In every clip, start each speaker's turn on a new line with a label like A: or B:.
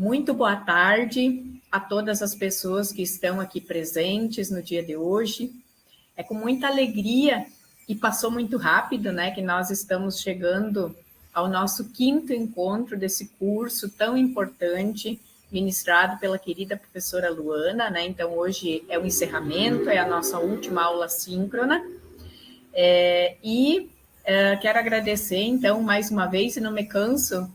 A: Muito boa tarde a todas as pessoas que estão aqui presentes no dia de hoje. É com muita alegria, e passou muito rápido, né, que nós estamos chegando ao nosso 5º encontro desse curso tão importante, ministrado pela querida professora Luana, né? Então, hoje é o encerramento, é a nossa última aula síncrona. Quero agradecer, então, mais uma vez, e não me canso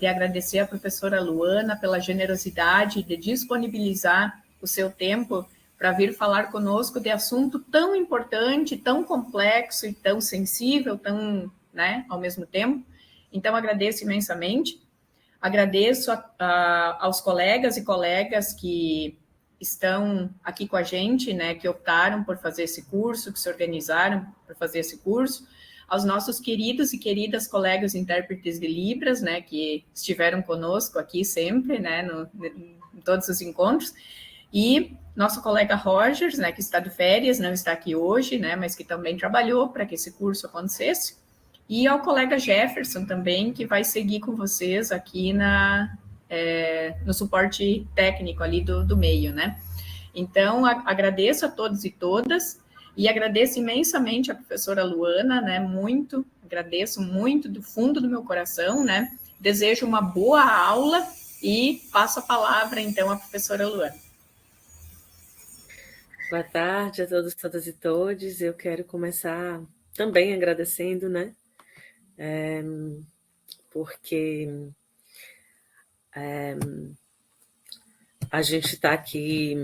A: de agradecer à professora Luana pela generosidade de disponibilizar o seu tempo para vir falar conosco de assunto tão importante, tão complexo e tão sensível, tão, né, ao mesmo tempo. Então, agradeço imensamente. Agradeço aos colegas e colegas que estão aqui com a gente, né, que optaram por fazer esse curso, que se organizaram por fazer esse curso, aos nossos queridos e queridas colegas intérpretes de Libras, né, que estiveram conosco aqui sempre, né, em todos os encontros, e nosso colega Rogers, né, que está de férias, não está aqui hoje, né, mas que também trabalhou para que esse curso acontecesse, e ao colega Jefferson também, que vai seguir com vocês aqui no suporte técnico ali do meio, né? Então, agradeço a todos e todas, e agradeço imensamente a professora Luana, né? Agradeço muito do fundo do meu coração, né? Desejo uma boa aula e passo a palavra, então, à professora Luana.
B: Boa tarde a todos, todas e todes. Eu quero começar também agradecendo, né? Porque a gente está aqui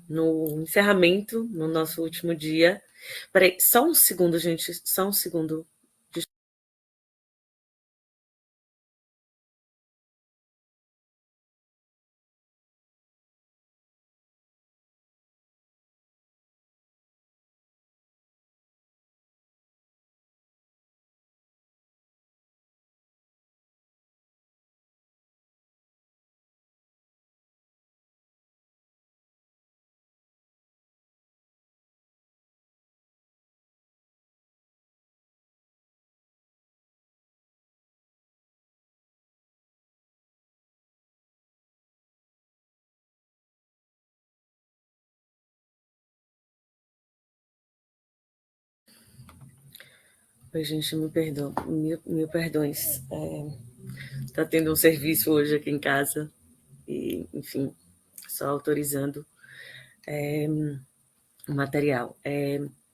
B: no encerramento, no nosso último dia. Peraí, só um segundo, gente, só um segundo. Oi, gente, me perdoam, mil perdões. Tá tendo um serviço hoje aqui em casa e, enfim, só autorizando o material.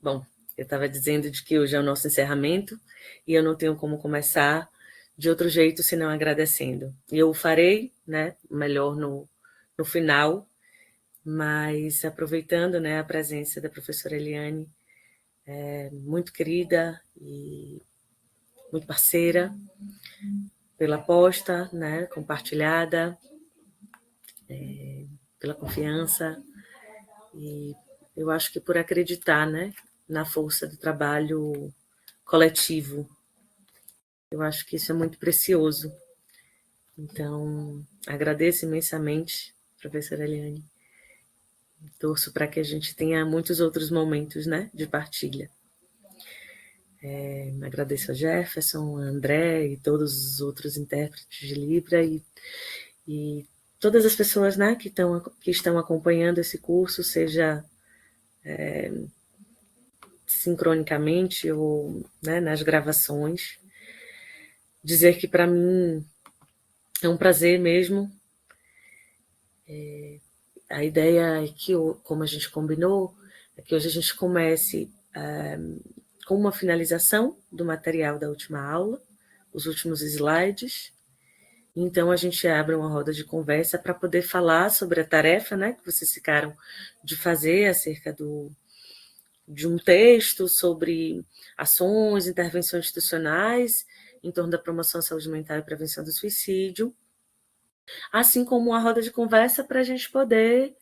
B: Bom, eu estava dizendo de que hoje é o nosso encerramento e eu não tenho como começar de outro jeito senão agradecendo. E eu o farei, né, melhor no final, mas aproveitando, né, a presença da professora Eliane, muito querida e muito parceira, pela aposta, né, compartilhada, pela confiança, e eu acho que por acreditar, né, na força do trabalho coletivo. Eu acho que isso é muito precioso. Então, agradeço imensamente, professora Eliane. Torço para que a gente tenha muitos outros momentos, né, de partilha. Agradeço a Jefferson, a André e todos os outros intérpretes de Libra e todas as pessoas, né, que estão acompanhando esse curso, seja sincronicamente ou, né, nas gravações. Dizer que para mim é um prazer mesmo. A ideia é que, como a gente combinou, é que hoje a gente comece com uma finalização do material da última aula, os últimos slides. Então, a gente abre uma roda de conversa para poder falar sobre a tarefa, né, que vocês ficaram de fazer acerca de um texto sobre ações, intervenções institucionais em torno da promoção da saúde mental e prevenção do suicídio, assim como uma roda de conversa para a gente poder,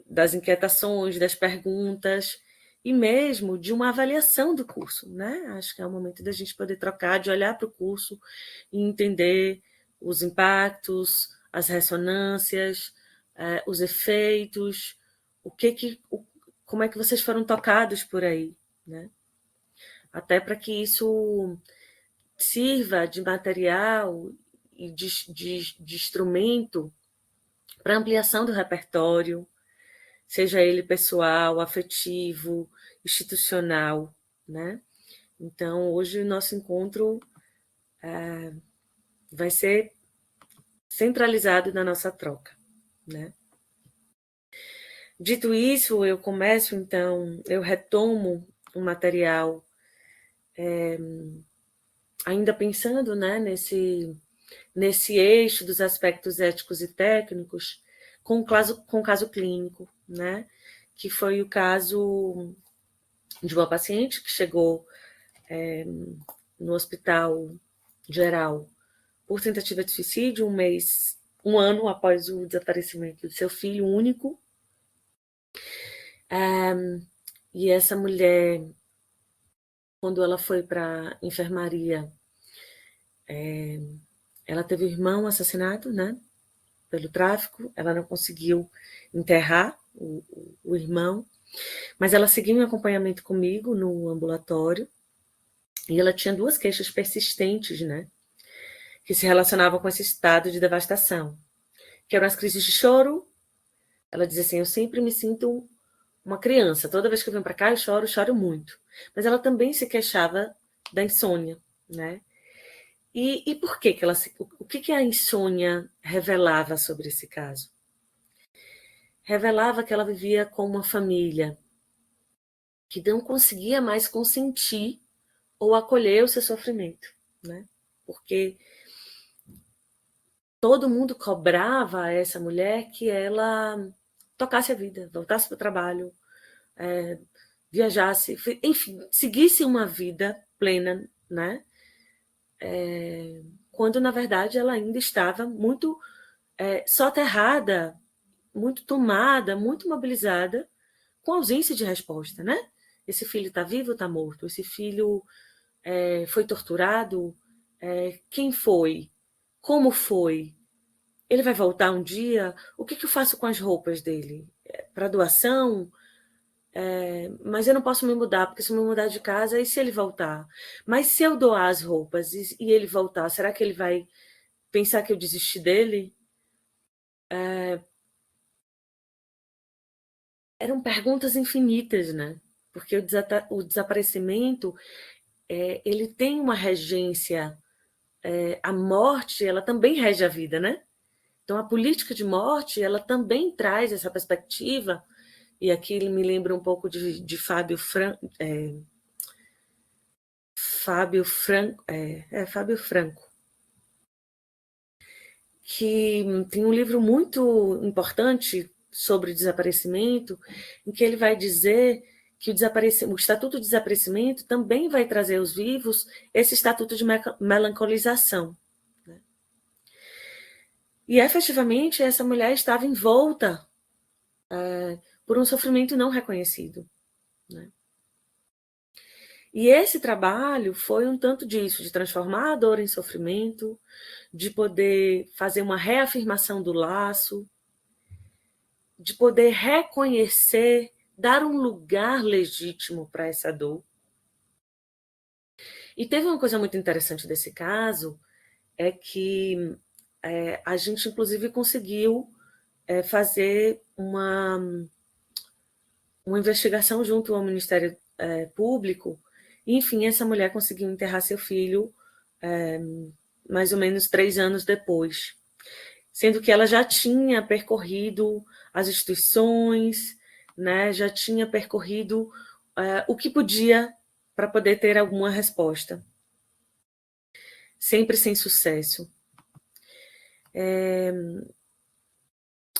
B: das inquietações, das perguntas, e mesmo de uma avaliação do curso, né? Acho que é o momento da gente poder trocar, de olhar para o curso e entender os impactos, as ressonâncias, os efeitos, como é que vocês foram tocados por aí, né? Até para que isso sirva de material e de instrumento para ampliação do repertório, seja ele pessoal, afetivo, institucional, né? Então, hoje o nosso encontro vai ser centralizado na nossa troca, né? Dito isso, eu começo, então, eu retomo o material, ainda pensando, né, nesse eixo dos aspectos éticos e técnicos, com caso clínico, né? Que foi o caso de uma paciente que chegou no hospital geral por tentativa de suicídio, um ano após o desaparecimento do seu filho único. E essa mulher, quando ela foi para a enfermaria, ela teve o irmão assassinado, né, pelo tráfico. Ela não conseguiu enterrar o irmão, mas ela seguiu em acompanhamento comigo no ambulatório, e ela tinha 2 queixas persistentes, né, que se relacionavam com esse estado de devastação, que eram as crises de choro. Ela dizia assim: eu sempre me sinto uma criança, toda vez que eu venho para cá eu choro muito. Mas ela também se queixava da insônia, né? E por que ela o que a insônia revelava sobre esse caso? Revelava que ela vivia com uma família que não conseguia mais consentir ou acolher o seu sofrimento, né? Porque todo mundo cobrava a essa mulher que ela tocasse a vida, voltasse para o trabalho, viajasse, enfim, seguisse uma vida plena, né? Quando, na verdade, ela ainda estava muito soterrada, muito tomada, muito mobilizada, com ausência de resposta, né? Esse filho está vivo ou está morto? Esse filho foi torturado? Quem foi? Como foi? Ele vai voltar um dia? O que eu faço com as roupas dele? Para doação? Mas eu não posso me mudar, porque se eu me mudar de casa, e se ele voltar? Mas se eu doar as roupas e ele voltar, será que ele vai pensar que eu desisti dele? Eram perguntas infinitas, né? Porque o desaparecimento, ele tem uma regência, a morte, ela também rege a vida, né? Então, a política de morte, ela também traz essa perspectiva, e aqui ele me lembra um pouco de Fábio Franco, Fábio Franco, que tem um livro muito importante sobre desaparecimento, em que ele vai dizer que o Estatuto de Desaparecimento também vai trazer aos vivos esse estatuto de melancolização. Né? E, efetivamente, essa mulher estava envolta por um sofrimento não reconhecido. Né? E esse trabalho foi um tanto disso, de transformar a dor em sofrimento, de poder fazer uma reafirmação do laço, de poder reconhecer, dar um lugar legítimo para essa dor. E teve uma coisa muito interessante desse caso, é que a gente, inclusive, conseguiu fazer uma investigação junto ao Ministério Público, e, enfim, essa mulher conseguiu enterrar seu filho mais ou menos 3 anos depois, sendo que ela já tinha percorrido as instituições, né, já tinha percorrido o que podia para poder ter alguma resposta. Sempre sem sucesso.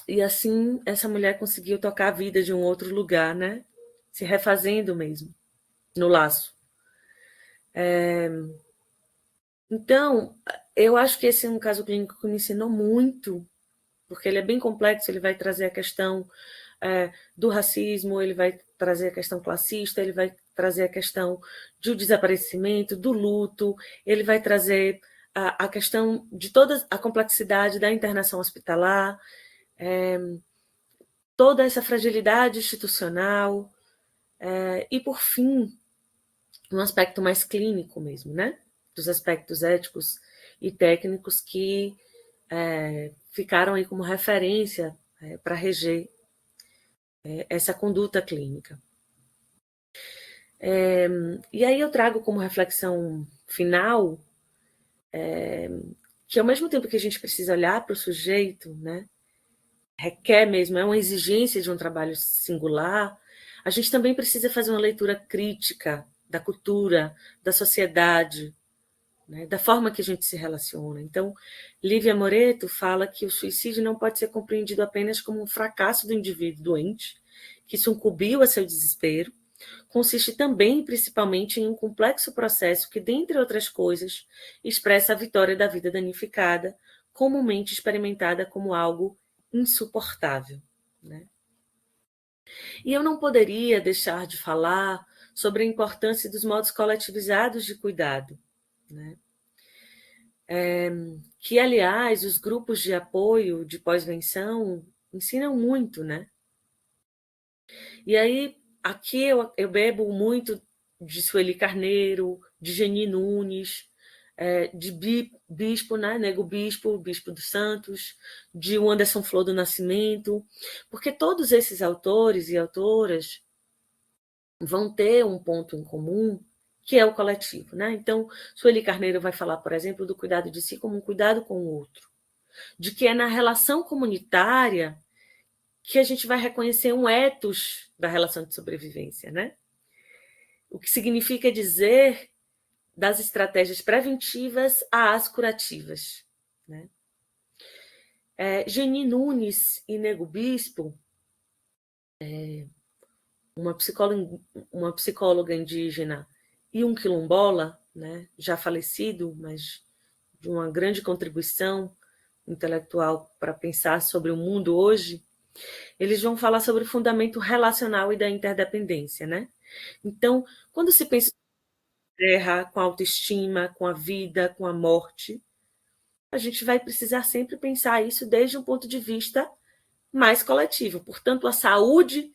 B: E assim, essa mulher conseguiu tocar a vida de um outro lugar, né? Se refazendo mesmo, no laço. Então, eu acho que esse é um caso clínico que me ensinou muito, porque ele é bem complexo, ele vai trazer a questão do racismo, ele vai trazer a questão classista, ele vai trazer a questão do desaparecimento, do luto, ele vai trazer a questão de toda a complexidade da internação hospitalar, toda essa fragilidade institucional, e, por fim, um aspecto mais clínico mesmo, né? dos aspectos éticos e técnicos que ficaram aí como referência para reger essa conduta clínica. E aí eu trago como reflexão final que, ao mesmo tempo que a gente precisa olhar para o sujeito, né, requer mesmo, é uma exigência de um trabalho singular, a gente também precisa fazer uma leitura crítica da cultura, da sociedade, né, da forma que a gente se relaciona. Então, Lívia Moreto fala que o suicídio não pode ser compreendido apenas como um fracasso do indivíduo doente, que sucumbiu a seu desespero, consiste também, principalmente, em um complexo processo que, dentre outras coisas, expressa a vitória da vida danificada, comumente experimentada como algo insuportável, né? E eu não poderia deixar de falar sobre a importância dos modos coletivizados de cuidado, né? Que, aliás, os grupos de apoio de pós-venção ensinam muito, né? E aí, aqui eu bebo muito de Sueli Carneiro, de Geni Nunes, de Bispo, né? Nego Bispo, Bispo dos Santos, de Anderson Flor do Nascimento, porque todos esses autores e autoras vão ter um ponto em comum, que é o coletivo, né? Então, Sueli Carneiro vai falar, por exemplo, do cuidado de si como um cuidado com o outro, de que é na relação comunitária que a gente vai reconhecer um ethos da relação de sobrevivência, né? O que significa dizer das estratégias preventivas às curativas, né? Geni Nunes e Nego Bispo, uma psicóloga indígena e um quilombola, né, já falecido, mas de uma grande contribuição intelectual para pensar sobre o mundo hoje, eles vão falar sobre o fundamento relacional e da interdependência, né? Então, quando se pensa em guerra, com a autoestima, com a vida, com a morte, a gente vai precisar sempre pensar isso desde um ponto de vista mais coletivo. Portanto, a saúde,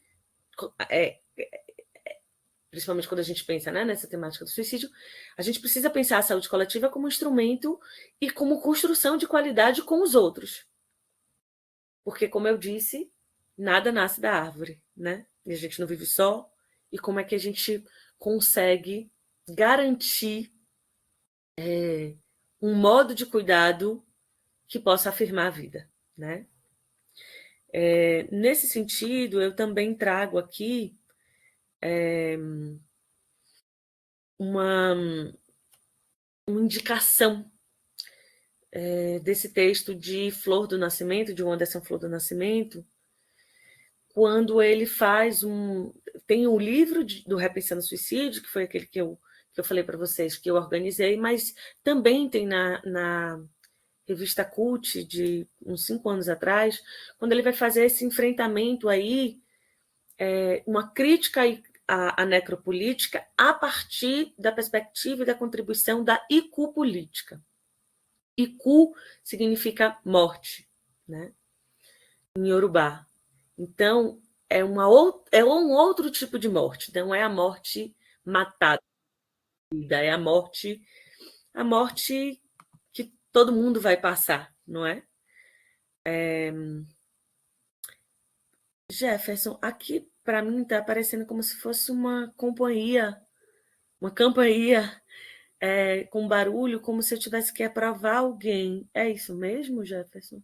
B: principalmente quando a gente pensa, né, nessa temática do suicídio, a gente precisa pensar a saúde coletiva como instrumento e como construção de qualidade com os outros. Porque, como eu disse, nada nasce da árvore, né? E a gente não vive só. E como é que a gente consegue garantir um modo de cuidado que possa afirmar a vida, né? Nesse sentido, eu também trago aqui uma indicação desse texto de Flor do Nascimento, de Anderson Flor do Nascimento, quando ele faz tem um livro do Repensando o Suicídio, que foi aquele que eu falei para vocês, que eu organizei, mas também tem na revista Cult, de uns 5 anos atrás, quando ele vai fazer esse enfrentamento aí, uma crítica à necropolítica a partir da perspectiva e da contribuição da Iku-política. Iku significa morte, né? Em Yorubá. Então, é um outro tipo de morte, não é a morte matada, é a morte que todo mundo vai passar, não é? Jefferson, aqui para mim está parecendo como se fosse uma campainha com barulho, como se eu tivesse que aprovar alguém. É isso mesmo, Jefferson?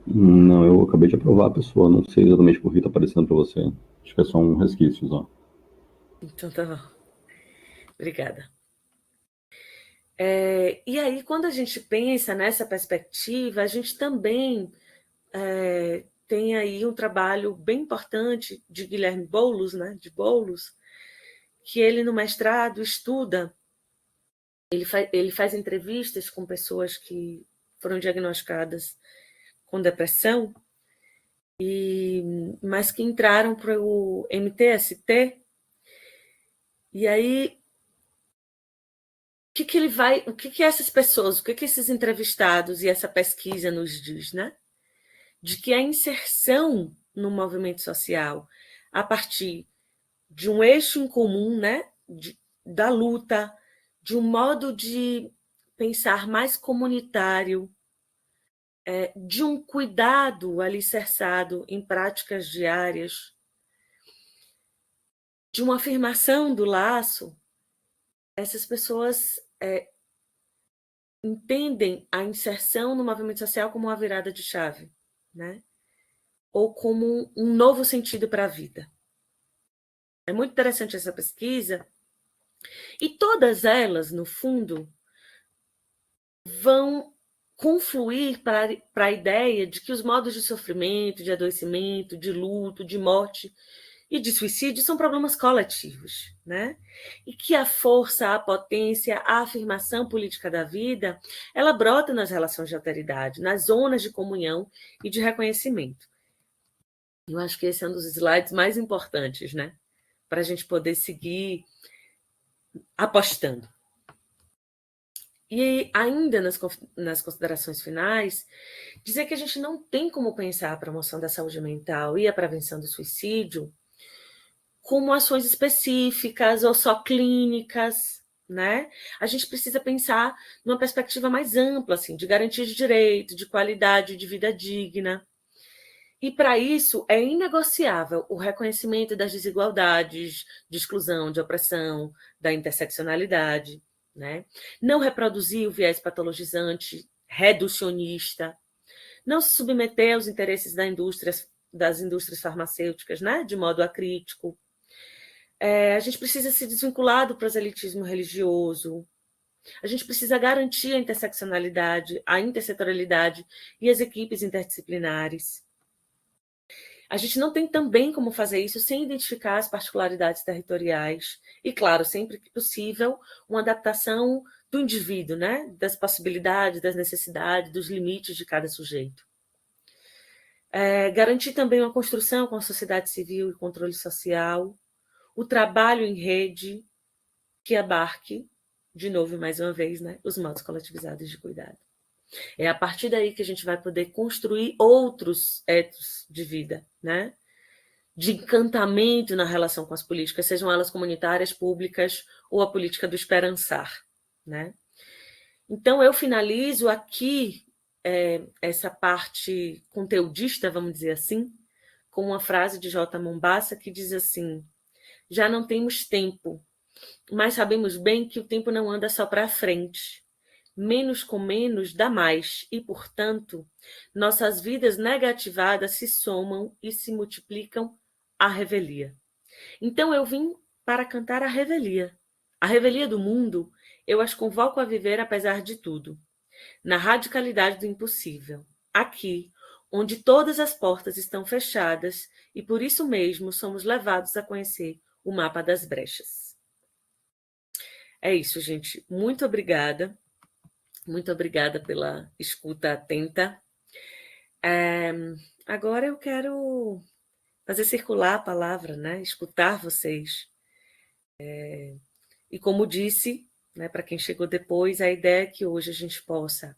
C: Não, eu acabei de aprovar a pessoa, não sei exatamente por que está aparecendo para você. Acho que é só um resquício, só.
B: Então tá bom. Obrigada. E aí, quando a gente pensa nessa perspectiva, a gente também tem aí um trabalho bem importante de Guilherme Boulos, né, de Boulos, que ele no mestrado estuda, ele faz entrevistas com pessoas que foram diagnosticadas com depressão, mas que entraram para o MTST, e aí o que essas pessoas, o que esses entrevistados e essa pesquisa nos diz, né? De que a inserção no movimento social a partir de um eixo em comum, né, da luta de um modo de pensar mais comunitário, de um cuidado alicerçado em práticas diárias, de uma afirmação do laço, essas pessoas entendem a inserção no movimento social como uma virada de chave, né? Ou como um novo sentido para a vida. É muito interessante essa pesquisa, e todas elas, no fundo, vão confluir para a ideia de que os modos de sofrimento, de adoecimento, de luto, de morte e de suicídio são problemas coletivos, né? E que a força, a potência, a afirmação política da vida, ela brota nas relações de alteridade, nas zonas de comunhão e de reconhecimento. Eu acho que esse é um dos slides mais importantes, né? Para a gente poder seguir apostando. E ainda nas considerações finais, dizer que a gente não tem como pensar a promoção da saúde mental e a prevenção do suicídio como ações específicas ou só clínicas, né? A gente precisa pensar numa perspectiva mais ampla, assim, de garantia de direito, de qualidade de vida digna. E, para isso, é inegociável o reconhecimento das desigualdades, de exclusão, de opressão, da interseccionalidade, né? Não reproduzir o viés patologizante, reducionista, não se submeter aos interesses das indústrias farmacêuticas, né? De modo acrítico. A gente precisa se desvincular do proselitismo religioso. A gente precisa garantir a interseccionalidade, a intersetorialidade e as equipes interdisciplinares. A gente não tem também como fazer isso sem identificar as particularidades territoriais e, claro, sempre que possível, uma adaptação do indivíduo, né? Das possibilidades, das necessidades, dos limites de cada sujeito. Garantir também uma construção com a sociedade civil e controle social, o trabalho em rede que abarque, de novo e mais uma vez, né, os modos coletivizados de cuidado. É a partir daí que a gente vai poder construir outros etos de vida, né? De encantamento na relação com as políticas, sejam elas comunitárias, públicas ou a política do esperançar, né? Então, eu finalizo aqui essa parte conteudista, vamos dizer assim, com uma frase de J. Mombassa que diz assim: já não temos tempo, mas sabemos bem que o tempo não anda só para frente. Menos com menos dá mais, e, portanto, nossas vidas negativadas se somam e se multiplicam à revelia. Então eu vim para cantar a revelia do mundo. Eu as convoco a viver apesar de tudo, na radicalidade do impossível, aqui, onde todas as portas estão fechadas e por isso mesmo somos levados a conhecer o mapa das brechas. É isso, gente. Muito obrigada. Muito obrigada pela escuta atenta. Agora eu quero fazer circular a palavra, né? Escutar vocês. E como disse, né, para quem chegou depois, a ideia é que hoje a gente possa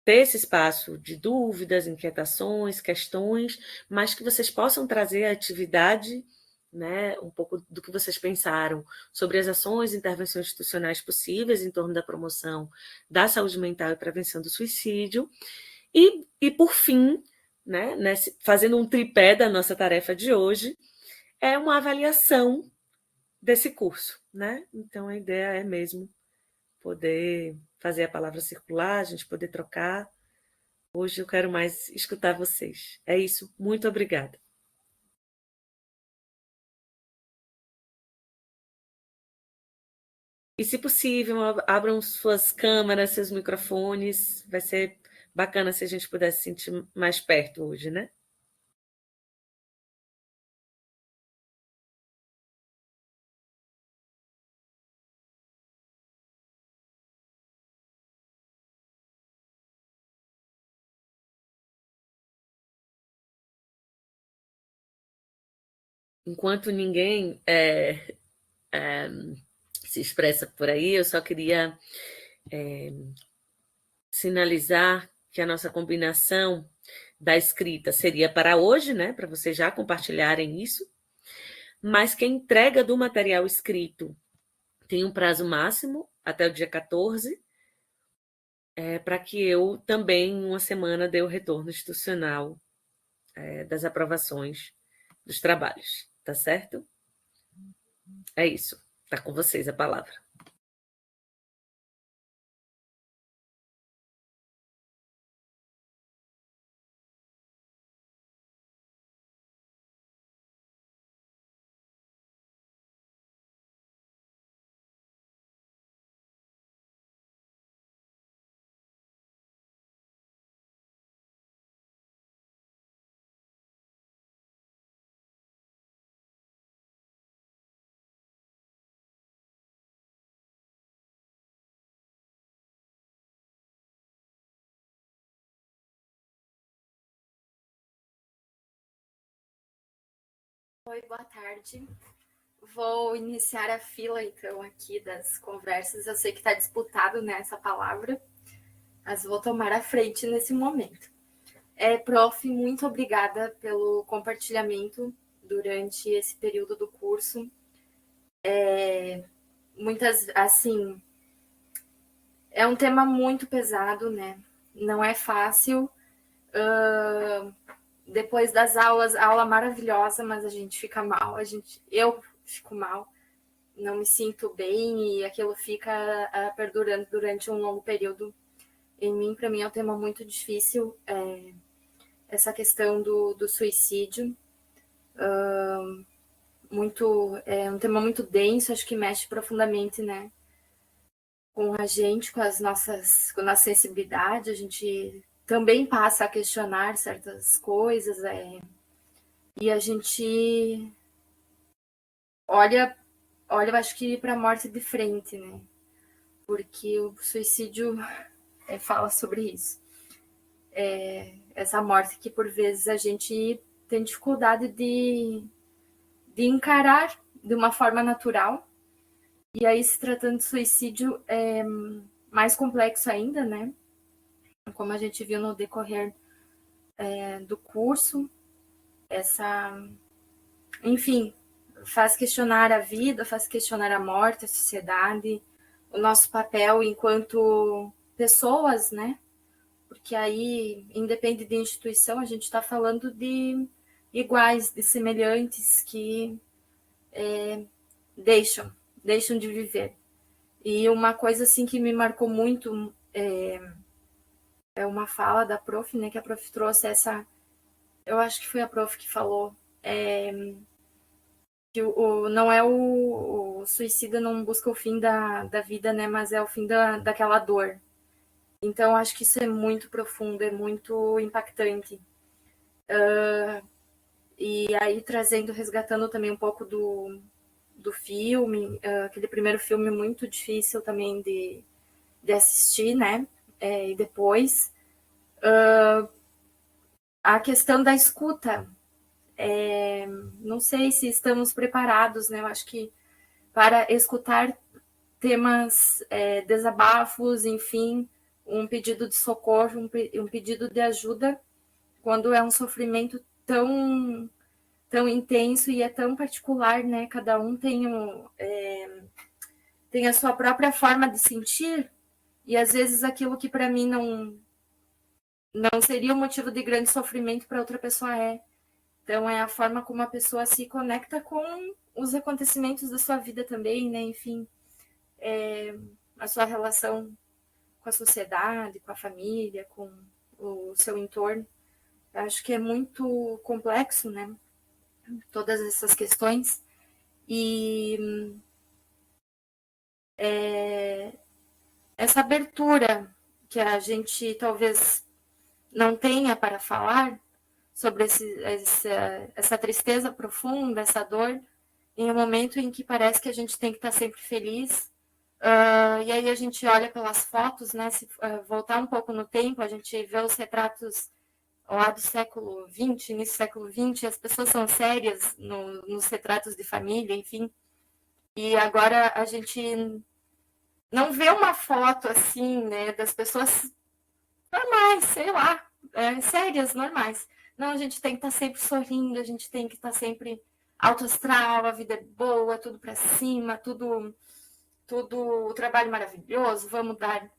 B: ter esse espaço de dúvidas, inquietações, questões, mas que vocês possam trazer a atividade, né, um pouco do que vocês pensaram sobre as ações e intervenções institucionais possíveis em torno da promoção da saúde mental e prevenção do suicídio. E por fim, né, fazendo um tripé da nossa tarefa de hoje, é uma avaliação desse curso, né? Então, a ideia é mesmo poder fazer a palavra circular, a gente poder trocar. Hoje eu quero mais escutar vocês. É isso. Muito obrigada. E, se possível, abram suas câmeras, seus microfones. Vai ser bacana se a gente pudesse sentir mais perto hoje, né? Enquanto ninguém se expressa por aí, eu só queria sinalizar que a nossa combinação da escrita seria para hoje, né, para vocês já compartilharem isso, mas que a entrega do material escrito tem um prazo máximo até o dia 14, para que eu também, em uma semana, dê o retorno institucional das aprovações dos trabalhos, tá certo? É isso. Tá com vocês a palavra.
D: Oi, boa tarde. Vou iniciar a fila, então, aqui das conversas. Eu sei que está disputado, né, essa palavra, mas vou tomar a frente nesse momento. Prof, muito obrigada pelo compartilhamento durante esse período do curso. Assim, é um tema muito pesado, né? Não é fácil. Depois das aulas, aula maravilhosa, mas a gente fica mal, eu fico mal, não me sinto bem e aquilo fica perdurando durante um longo período em mim. Para mim é um tema muito difícil, essa questão do suicídio, é um tema muito denso, acho que mexe profundamente, né, com a gente, com a nossa sensibilidade. A gente também passa a questionar certas coisas, e a gente olha, eu acho que para a morte de frente, né? Porque o suicídio fala sobre isso. Essa morte que, por vezes, a gente tem dificuldade de encarar de uma forma natural. E aí, se tratando de suicídio, é mais complexo ainda, né? Como a gente viu no decorrer do curso, enfim, faz questionar a vida, faz questionar a morte, a sociedade, o nosso papel enquanto pessoas, né? Porque aí, independe de instituição, a gente está falando de iguais, de semelhantes que deixam de viver. E uma coisa assim que me marcou muito é uma fala da prof, né? Que a prof trouxe eu acho que foi a prof que falou, que não é o suicida não busca o fim da vida, né? Mas é o fim daquela dor. Então, acho que isso é muito profundo, é muito impactante. E aí, resgatando também um pouco do filme, aquele primeiro filme muito difícil também de assistir, né? E depois, a questão da escuta. Não sei se estamos preparados, né? Eu acho que para escutar temas, desabafos, enfim, um pedido de socorro, um pedido de ajuda, quando é um sofrimento tão intenso e é tão particular, né? Cada um tem a sua própria forma de sentir, e às vezes aquilo que para mim não seria um motivo de grande sofrimento, para outra pessoa é. Então, é a forma como a pessoa se conecta com os acontecimentos da sua vida também, né? Enfim, a sua relação com a sociedade, com a família, com o seu entorno. Eu acho que é muito complexo, né? Todas essas questões. E essa abertura que a gente talvez não tenha para falar sobre essa tristeza profunda, essa dor, em um momento em que parece que a gente tem que estar sempre feliz. E aí a gente olha pelas fotos, né? Se voltar um pouco no tempo, a gente vê os retratos lá do século XX, início do século XX, as pessoas são sérias nos retratos de família, enfim. E agora a gente não vê uma foto assim, né, das pessoas normais, sei lá, sérias, normais. Não, a gente tem que estar sempre sorrindo, a gente tem que estar sempre alto astral, a vida é boa, tudo para cima, tudo tudo, o trabalho maravilhoso, vamos dar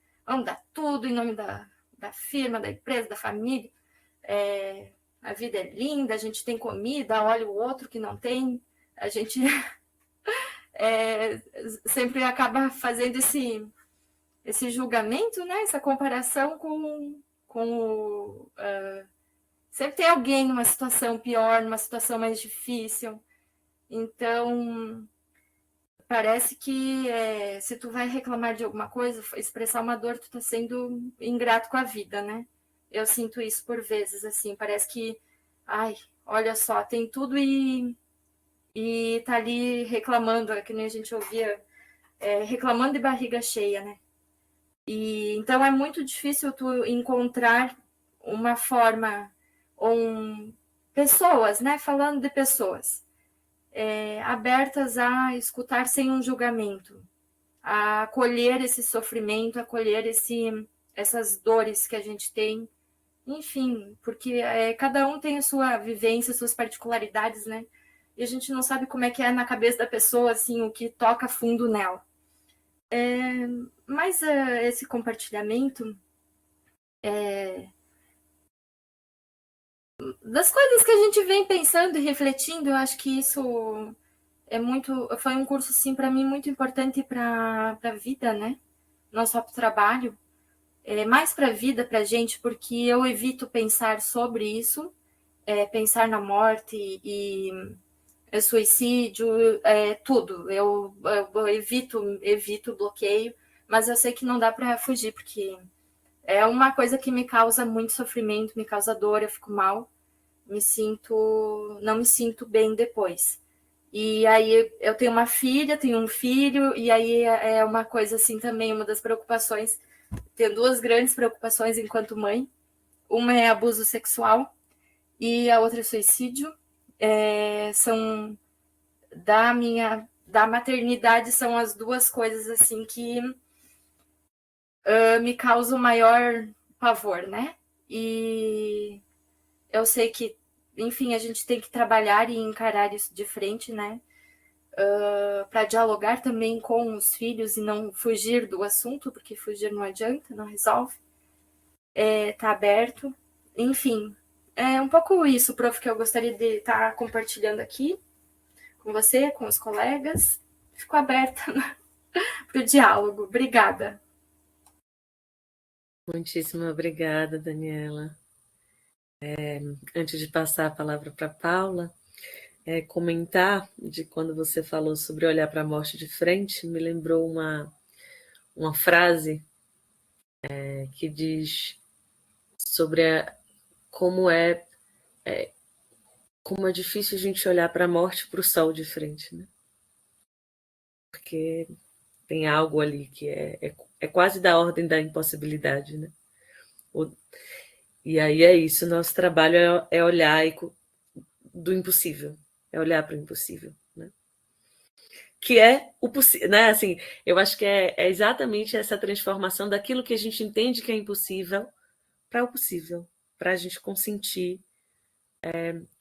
D: tudo em nome da firma, da empresa, da família. A vida é linda, a gente tem comida, olha o outro que não tem. A gente sempre acaba fazendo esse julgamento, né? Essa comparação com sempre tem alguém numa situação pior, numa situação mais difícil. Então, parece que se tu vai reclamar de alguma coisa, expressar uma dor, tu tá sendo ingrato com a vida, né? Eu sinto isso por vezes, assim, parece que, ai, olha só, tem tudo e tá ali reclamando, que nem a gente ouvia, reclamando de barriga cheia, né? E então é muito difícil tu encontrar uma forma, pessoas, né? Falando de pessoas, abertas a escutar sem um julgamento, a acolher esse sofrimento, acolher essas dores que a gente tem, enfim, porque cada um tem a sua vivência, suas particularidades, né? E a gente não sabe como é que é na cabeça da pessoa, assim, o que toca fundo nela. Mas esse compartilhamento das coisas que a gente vem pensando e refletindo, eu acho que isso foi um curso, assim, para mim, muito importante para a vida, né? Não só para o trabalho, mais para a vida, para a gente, porque eu evito pensar sobre isso, pensar na morte e suicídio, tudo. Eu evito, bloqueio, mas eu sei que não dá para fugir, porque é uma coisa que me causa muito sofrimento, me causa dor, eu fico mal, não me sinto bem depois. E aí eu tenho uma filha, tenho um filho, e aí é uma coisa assim também, uma das preocupações. Tenho duas grandes preocupações enquanto mãe. Uma é abuso sexual e a outra é suicídio. São da maternidade, são as duas coisas assim que me causam maior pavor, né? E eu sei que, enfim, a gente tem que trabalhar e encarar isso de frente, né? Para dialogar também com os filhos e não fugir do assunto, porque fugir não adianta, não resolve. Tá aberto. Enfim, é um pouco isso, prof, que eu gostaria de estar compartilhando aqui com você, com os colegas. Fico aberta para o diálogo. Obrigada.
B: Muitíssimo obrigada, Daniela. Antes de passar a palavra para a Paula, comentar de quando você falou sobre olhar para a morte de frente, me lembrou uma frase que diz sobre como é difícil a gente olhar para a morte, para o sol de frente, né? Porque tem algo ali que é quase da ordem da impossibilidade, né? E aí é isso, nosso trabalho é olhar do impossível, é olhar para o impossível, né? Que é o possível, né? Assim, eu acho que é exatamente essa transformação daquilo que a gente entende que é impossível para o possível, para a gente consentir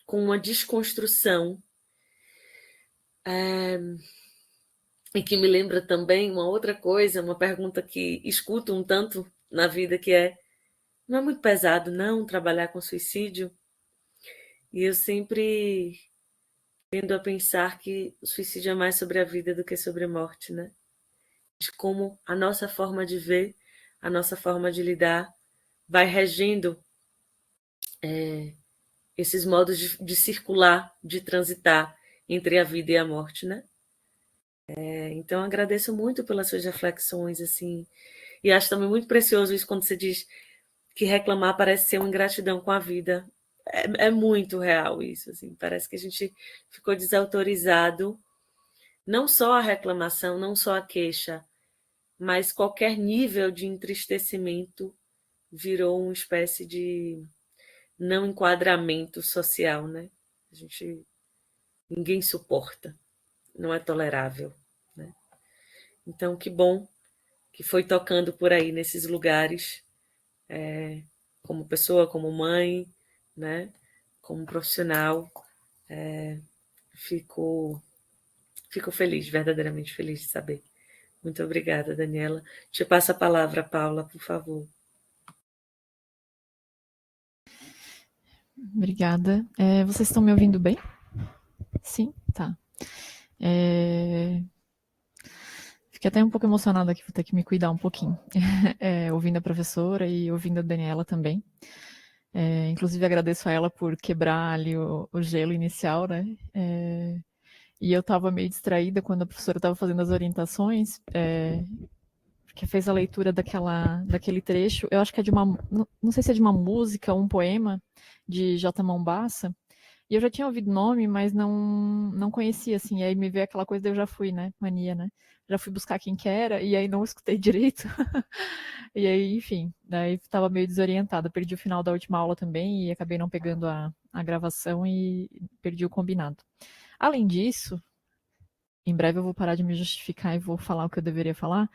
B: com uma desconstrução. E que me lembra também uma outra coisa, uma pergunta que escuto um tanto na vida, que não é muito pesado, não, trabalhar com suicídio? E eu sempre tendo a pensar que o suicídio é mais sobre a vida do que sobre a morte, né? De como a nossa forma de ver, a nossa forma de lidar vai regendo esses modos de circular, de transitar entre a vida e a morte, né? Então, agradeço muito pelas suas reflexões, assim, e acho também muito precioso isso quando você diz que reclamar parece ser uma ingratidão com a vida. É muito real isso, assim, parece que a gente ficou desautorizado, não só a reclamação, não só a queixa, mas qualquer nível de entristecimento virou uma espécie de não enquadramento social, né? Ninguém suporta, não é tolerável, né? Então, que bom que foi tocando por aí nesses lugares, como pessoa, como mãe, né? Como profissional. Fico feliz, verdadeiramente feliz de saber Muito obrigada, Daniela. Te passo a palavra, Paula, por favor.
E: Obrigada. Vocês estão me ouvindo bem? Sim? Tá. Fiquei até um pouco emocionada aqui, vou ter que me cuidar um pouquinho, ouvindo a professora e ouvindo a Daniela também. Inclusive, agradeço a ela por quebrar ali o gelo inicial, né? E eu estava meio distraída quando a professora estava fazendo as orientações, porque fez a leitura daquele trecho. Eu acho que é de uma, não sei se é de uma música ou um poema de J. Mombassa. E eu já tinha ouvido o nome, mas não conhecia, assim. E aí me veio aquela coisa, daí eu já fui, né? Mania, né? Já fui buscar quem que era, e aí não escutei direito. E aí, enfim, daí estava meio desorientada. Perdi o final da última aula também e acabei não pegando a gravação e perdi o combinado. Além disso, em breve eu vou parar de me justificar e vou falar o que eu deveria falar.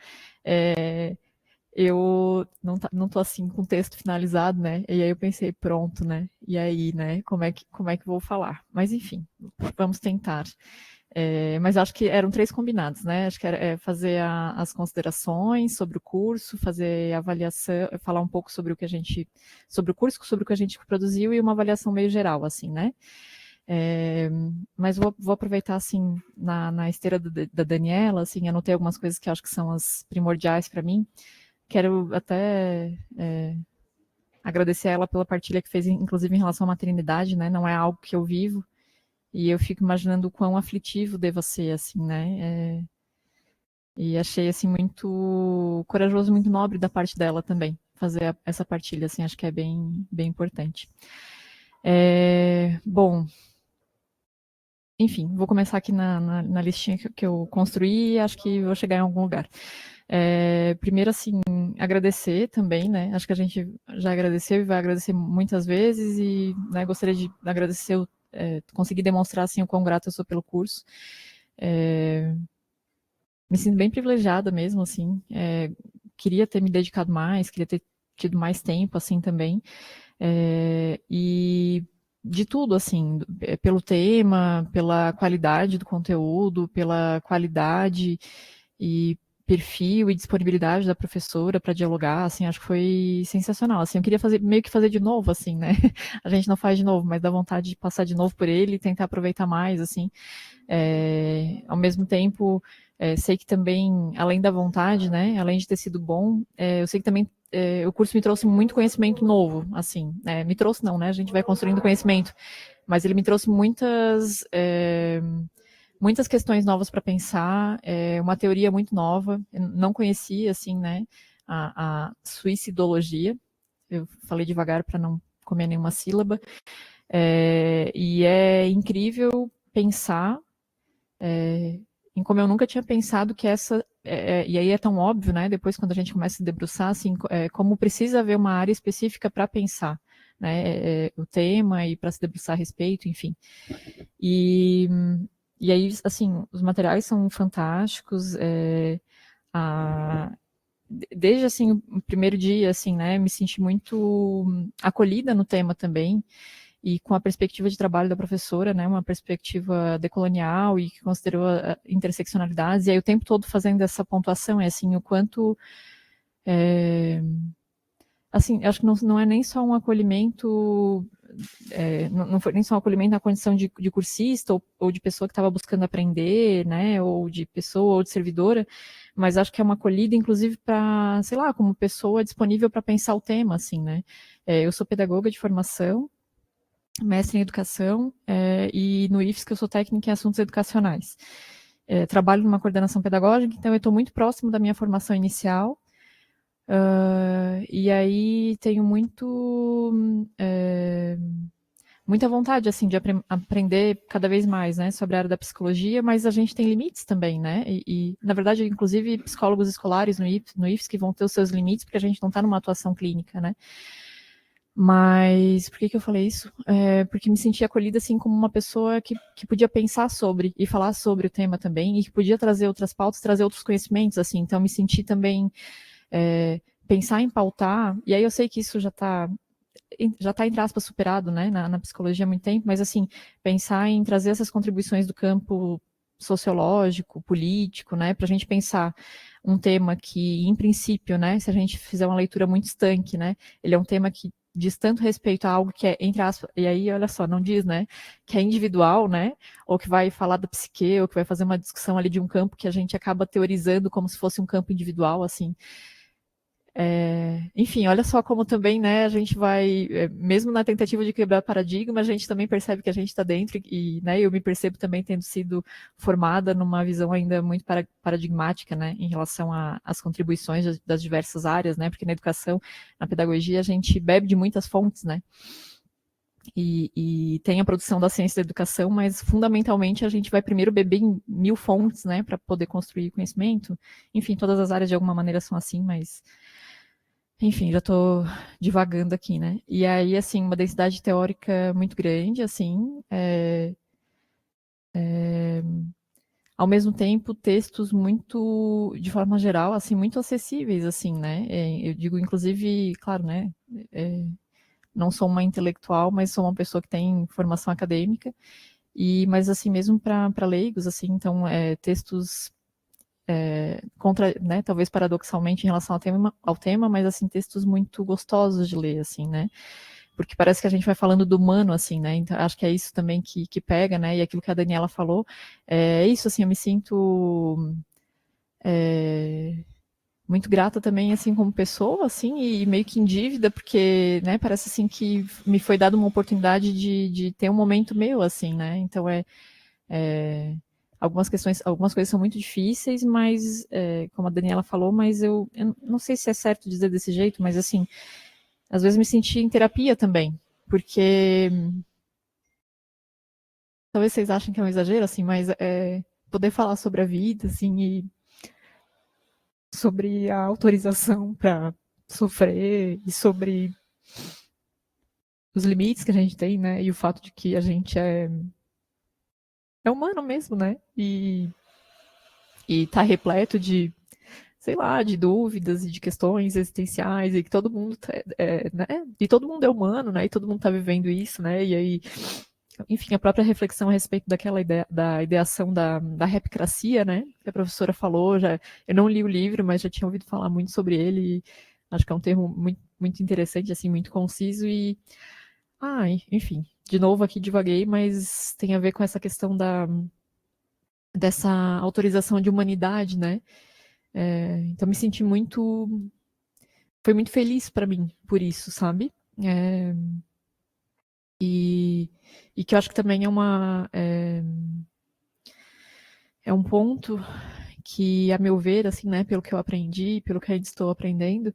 E: Eu não tô assim com o texto finalizado, né? E aí eu pensei, pronto, né? E aí, né? Como é que vou falar? Mas enfim, vamos tentar. Mas acho que eram 3 combinados, né? Acho que era fazer as considerações sobre o curso, fazer a avaliação, falar um pouco sobre sobre o curso, sobre o que a gente produziu e uma avaliação meio geral, assim, né? Mas vou aproveitar, assim, na esteira da Daniela, assim, anotei algumas coisas que acho que são as primordiais para mim. Quero até agradecer a ela pela partilha que fez, inclusive em relação à maternidade, né? Não é algo que eu vivo, e eu fico imaginando o quão aflitivo deva ser, assim, né? E achei, assim, muito corajoso, muito nobre da parte dela também, fazer essa partilha, assim, acho que é bem, bem importante. Bom, enfim, vou começar aqui na listinha que eu construí e acho que vou chegar em algum lugar. Primeiro, assim, agradecer também, né? Acho que a gente já agradeceu e vai agradecer muitas vezes e, né, gostaria de agradecer, conseguir demonstrar, assim, o quão grata eu sou pelo curso. Me sinto bem privilegiada mesmo, assim. Queria ter me dedicado mais, queria ter tido mais tempo, assim, também. E de tudo, assim, pelo tema, pela qualidade do conteúdo, pela qualidade e perfil e disponibilidade da professora para dialogar, assim, acho que foi sensacional, assim, eu queria meio que fazer de novo, assim, né, a gente não faz de novo, mas dá vontade de passar de novo por ele e tentar aproveitar mais, assim, ao mesmo tempo, sei que também, além da vontade, né, além de ter sido bom, eu sei que também o curso me trouxe muito conhecimento novo, assim, me trouxe não, né, a gente vai construindo conhecimento, mas ele me trouxe muitas questões novas para pensar, uma teoria muito nova, eu não conhecia, assim, né, a suicidologia, eu falei devagar para não comer nenhuma sílaba, e é incrível pensar em como eu nunca tinha pensado que e aí é tão óbvio, né, depois quando a gente começa a se debruçar, assim, como precisa haver uma área específica para pensar, né, o tema e para se debruçar a respeito, enfim. E aí, assim, os materiais são fantásticos, desde, assim, o primeiro dia, assim, né, me senti muito acolhida no tema também, e com a perspectiva de trabalho da professora, né, uma perspectiva decolonial e que considerou interseccionalidades, e aí o tempo todo fazendo essa pontuação, assim, o quanto, assim, acho que não é nem só um acolhimento, não foi nem só um acolhimento na condição de cursista ou de pessoa que estava buscando aprender, né, ou de pessoa ou de servidora, mas acho que é uma acolhida, inclusive, para, sei lá, como pessoa disponível para pensar o tema, assim, né. Eu sou pedagoga de formação, mestre em educação, e no IFES que eu sou técnica em assuntos educacionais. Trabalho numa coordenação pedagógica, então eu estou muito próximo da minha formação inicial, e aí tenho muita vontade, assim, de aprender cada vez mais, né, sobre a área da psicologia, mas a gente tem limites também, né, na verdade, inclusive, psicólogos escolares no IFES que vão ter os seus limites, porque a gente não está numa atuação clínica, né. Mas por que eu falei isso? Porque me senti acolhida, assim, como uma pessoa que podia pensar sobre e falar sobre o tema também, e que podia trazer outras pautas, trazer outros conhecimentos, assim. Então, me senti também pensar em pautar, e aí eu sei que isso já está, entre aspas, superado, né, na psicologia há muito tempo, mas, assim, pensar em trazer essas contribuições do campo sociológico, político, né, para a gente pensar um tema que, em princípio, né, se a gente fizer uma leitura muito estanque, né, ele é um tema que diz tanto respeito a algo que é, entre aspas, e aí, olha só, não diz, né, que é individual, né, ou que vai falar da psique, ou que vai fazer uma discussão ali de um campo que a gente acaba teorizando como se fosse um campo individual, assim. Enfim, olha só como também, né, a gente vai, mesmo na tentativa de quebrar paradigma, a gente também percebe que a gente está dentro e, né, eu me percebo também tendo sido formada numa visão ainda muito paradigmática, né, em relação às contribuições das diversas áreas, né, porque na educação, na pedagogia, a gente bebe de muitas fontes, né, e tem a produção da ciência da educação, mas fundamentalmente a gente vai primeiro beber em 1000 fontes, né, para poder construir conhecimento. Enfim, todas as áreas de alguma maneira são assim, mas enfim, já estou divagando aqui, né? E aí, assim, uma densidade teórica muito grande, assim, ao mesmo tempo, textos muito, de forma geral, assim, muito acessíveis, assim, né? Eu digo, inclusive, claro, né? Não sou uma intelectual, mas sou uma pessoa que tem formação acadêmica, mas, assim, mesmo para leigos, assim, então, textos né, talvez paradoxalmente em relação ao tema, mas assim, textos muito gostosos de ler, assim, né? Porque parece que a gente vai falando do humano, assim, né? Então, acho que é isso também que pega, né? E aquilo que a Daniela falou, é isso, assim, eu me sinto muito grata também, assim, como pessoa, assim, e meio que em dívida, porque, né, parece, assim, que me foi dada uma oportunidade de ter um momento meu, assim, né? Então, algumas coisas são muito difíceis, mas, como a Daniela falou, mas eu não sei se é certo dizer desse jeito, mas assim, às vezes me senti em terapia também, porque talvez vocês achem que é um exagero, assim, mas poder falar sobre a vida, assim, e sobre a autorização para sofrer e sobre os limites que a gente tem, né, e o fato de que a gente é humano mesmo, né, e tá repleto de, sei lá, de dúvidas e de questões existenciais, e que todo mundo, né, e todo mundo é humano, né, e todo mundo está vivendo isso, né, e aí, enfim, a própria reflexão a respeito daquela ideia, da ideação da repicracia, né, que a professora falou, eu não li o livro, mas já tinha ouvido falar muito sobre ele, e acho que é um termo muito, muito interessante, assim, muito conciso, e, enfim, de novo aqui divaguei, mas tem a ver com essa questão dessa autorização de humanidade, né, então me senti foi muito feliz para mim por isso, sabe? E que eu acho que também é um ponto que, a meu ver, assim, né, pelo que eu aprendi, pelo que ainda estou aprendendo,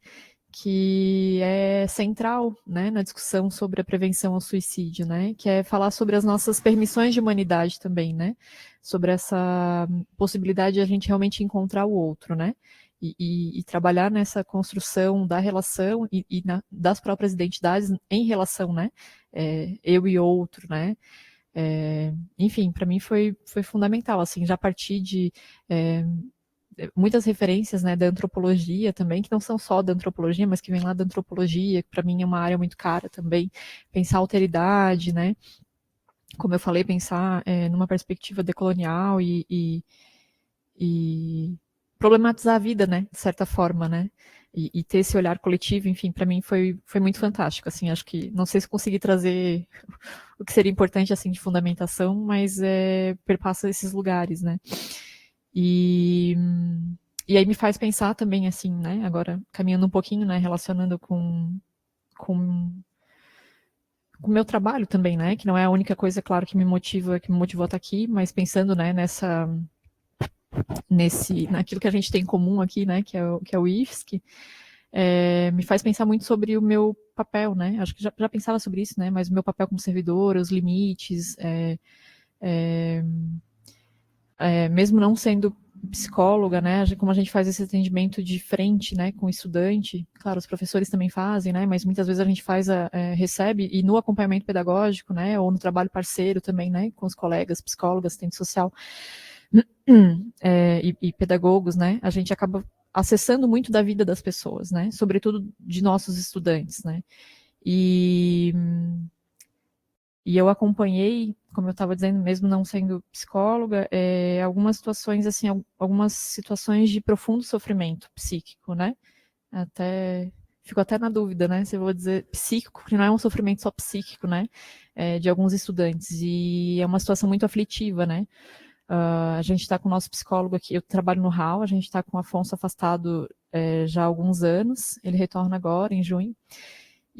E: que é central, né, na discussão sobre a prevenção ao suicídio, né, que é falar sobre as nossas permissões de humanidade também, né, sobre essa possibilidade de a gente realmente encontrar o outro, né, e trabalhar nessa construção da relação e das próprias identidades em relação, né, eu e outro, né, enfim, para mim foi fundamental, assim, já a partir de muitas referências, né, da antropologia também, que não são só da antropologia, mas que vem lá da antropologia, que para mim é uma área muito cara também, pensar a alteridade, né, como eu falei, pensar numa perspectiva decolonial e problematizar a vida, né, de certa forma, né, e ter esse olhar coletivo, enfim, para mim foi muito fantástico, assim, acho que, não sei se consegui trazer o que seria importante, assim, de fundamentação, mas perpassa esses lugares, né, e aí me faz pensar também, assim, né, agora caminhando um pouquinho, né, relacionando com o meu trabalho também, né, que não é a única coisa, claro, que me motivou a estar aqui, mas pensando, né, naquilo que a gente tem em comum aqui, né, que é o IFSC, me faz pensar muito sobre o meu papel, né, acho que já pensava sobre isso, né, mas o meu papel como servidora, os limites, mesmo não sendo psicóloga, né, como a gente faz esse atendimento de frente, né, com o estudante, claro, os professores também fazem, né, mas muitas vezes a gente recebe, e no acompanhamento pedagógico, né, ou no trabalho parceiro também, né, com os colegas, psicólogas, assistente social, e pedagogos, né, a gente acaba acessando muito da vida das pessoas, né, sobretudo de nossos estudantes, né, e E eu acompanhei, como eu estava dizendo, mesmo não sendo psicóloga, algumas situações, assim, algumas situações de profundo sofrimento psíquico, né? Fico até na dúvida, né? Se eu vou dizer psíquico, que não é um sofrimento só psíquico, né? De alguns estudantes. E é uma situação muito aflitiva, né? A gente está com o nosso psicólogo aqui, eu trabalho no RAU, a gente está com o Afonso afastado já há alguns anos, ele retorna agora, em junho.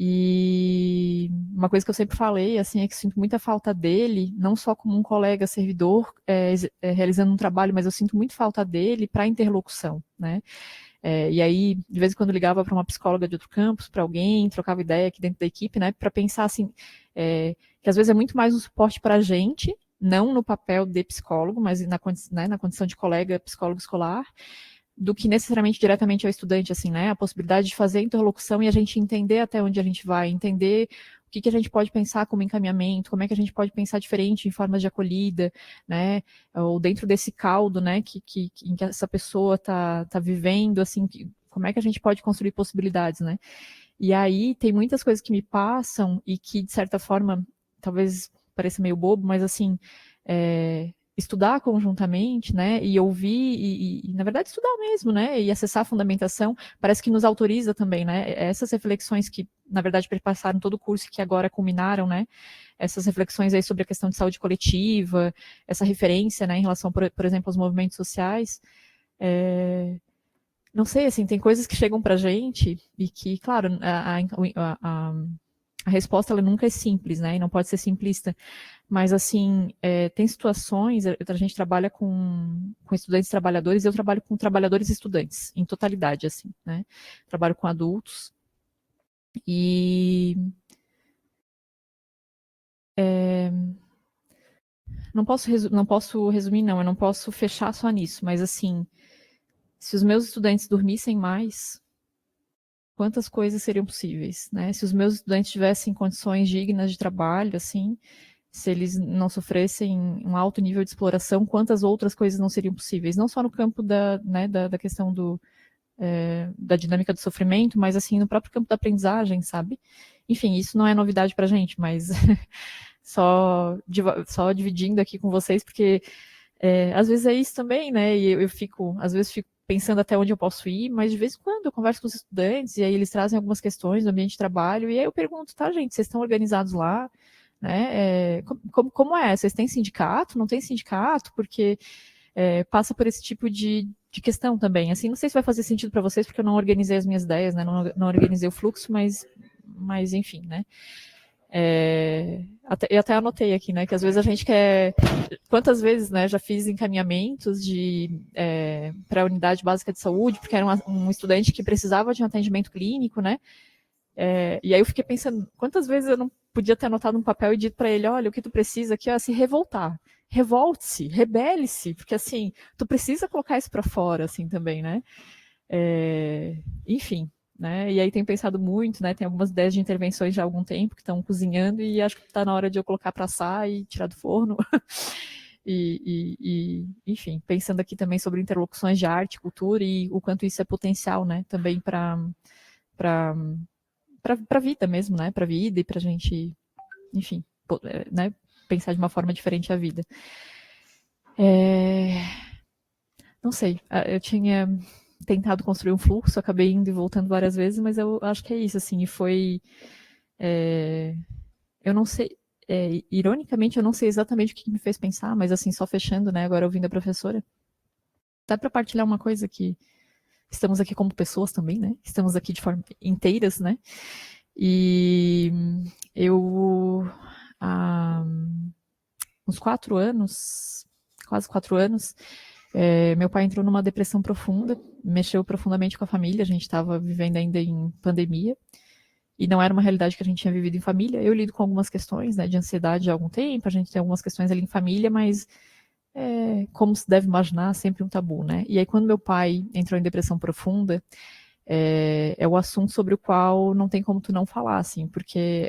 E: E uma coisa que eu sempre falei, assim, é que sinto muita falta dele, não só como um colega servidor realizando um trabalho, mas eu sinto muito falta dele para interlocução, né? E aí, de vez em quando, ligava para uma psicóloga de outro campus, para alguém, trocava ideia aqui dentro da equipe, né? Para pensar assim, que às vezes é muito mais um suporte para a gente, não no papel de psicólogo, mas na condição de colega psicólogo escolar, do que necessariamente diretamente ao estudante, assim, né? A possibilidade de fazer interlocução e a gente entender até onde a gente vai, entender o que a gente pode pensar como encaminhamento, como é que a gente pode pensar diferente em formas de acolhida, né? Ou dentro desse caldo, né? Em que essa pessoa tá vivendo, assim, como é que a gente pode construir possibilidades, né? E aí tem muitas coisas que me passam e que, de certa forma, talvez pareça meio bobo, mas assim, estudar conjuntamente, né, e ouvir, e, na verdade estudar mesmo, né, e acessar a fundamentação, parece que nos autoriza também, né, essas reflexões que, na verdade, perpassaram todo o curso e que agora culminaram, né, essas reflexões aí sobre a questão de saúde coletiva, essa referência, né, em relação, por exemplo, aos movimentos sociais, não sei, assim, tem coisas que chegam pra gente e que, claro, a resposta ela nunca é simples, né, e não pode ser simplista, mas, assim, tem situações, a gente trabalha com estudantes trabalhadores, eu trabalho com trabalhadores e estudantes, em totalidade, assim, né, trabalho com adultos, e não posso resumir, não, eu não posso fechar só nisso, mas, assim, se os meus estudantes dormissem mais, quantas coisas seriam possíveis, né? Se os meus estudantes tivessem condições dignas de trabalho, assim, se eles não sofressem um alto nível de exploração, quantas outras coisas não seriam possíveis? Não só no campo da questão da dinâmica do sofrimento, mas assim, no próprio campo da aprendizagem, sabe? Enfim, isso não é novidade pra gente, mas só dividindo aqui com vocês, porque às vezes é isso também, né? E às vezes fico pensando até onde eu posso ir, mas de vez em quando eu converso com os estudantes e aí eles trazem algumas questões do ambiente de trabalho e aí eu pergunto, tá, gente, vocês estão organizados lá? Né? Como é? Vocês têm sindicato? Não tem sindicato? Porque passa por esse tipo de questão também. Assim, não sei se vai fazer sentido para vocês, porque eu não organizei as minhas ideias, né? Não organizei o fluxo, mas enfim, né? Até anotei aqui, né, que às vezes a gente quer... Quantas vezes, né, já fiz encaminhamentos para a unidade básica de saúde, porque era um estudante que precisava de um atendimento clínico, né, e aí eu fiquei pensando, quantas vezes eu não podia ter anotado um papel e dito para ele, olha, o que tu precisa aqui é se revoltar, revolte-se, rebele-se, porque assim, tu precisa colocar isso para fora, assim, também, né, enfim, né? E aí tenho pensado muito, né? Tem algumas ideias de intervenções já há algum tempo que estão cozinhando e acho que está na hora de eu colocar para assar e tirar do forno. Enfim, pensando aqui também sobre interlocuções de arte, cultura e o quanto isso é potencial, né? Também para a vida mesmo, né? Para a vida e para a gente, enfim, né? Pensar de uma forma diferente a vida. Não sei, eu tinha tentado construir um fluxo, acabei indo e voltando várias vezes, mas eu acho que é isso, assim, e foi... eu não sei, ironicamente, eu não sei exatamente o que me fez pensar, mas assim, só fechando, né, agora ouvindo a professora, dá para partilhar uma coisa que estamos aqui como pessoas também, né, estamos aqui de forma inteiras, né, e eu, há uns 4 anos, quase 4 anos, meu pai entrou numa depressão profunda, mexeu profundamente com a família, a gente estava vivendo ainda em pandemia, e não era uma realidade que a gente tinha vivido em família. Eu lido com algumas questões, né, de ansiedade há algum tempo, a gente tem algumas questões ali em família, mas, como se deve imaginar, sempre um tabu, né? E aí, quando meu pai entrou em depressão profunda, é o assunto sobre o qual não tem como tu não falar, assim, porque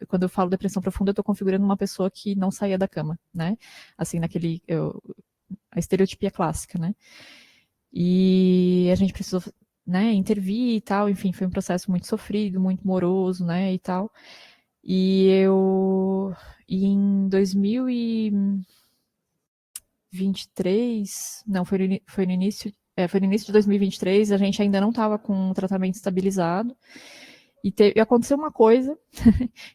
E: quando eu falo depressão profunda, eu estou configurando uma pessoa que não saía da cama, né? Assim, a estereotipia clássica, né? E a gente precisou, né, intervir e tal, enfim, foi um processo muito sofrido, muito moroso, né, e tal. E em 2023, não, foi no início de 2023, a gente ainda não estava com o tratamento estabilizado. E aconteceu uma coisa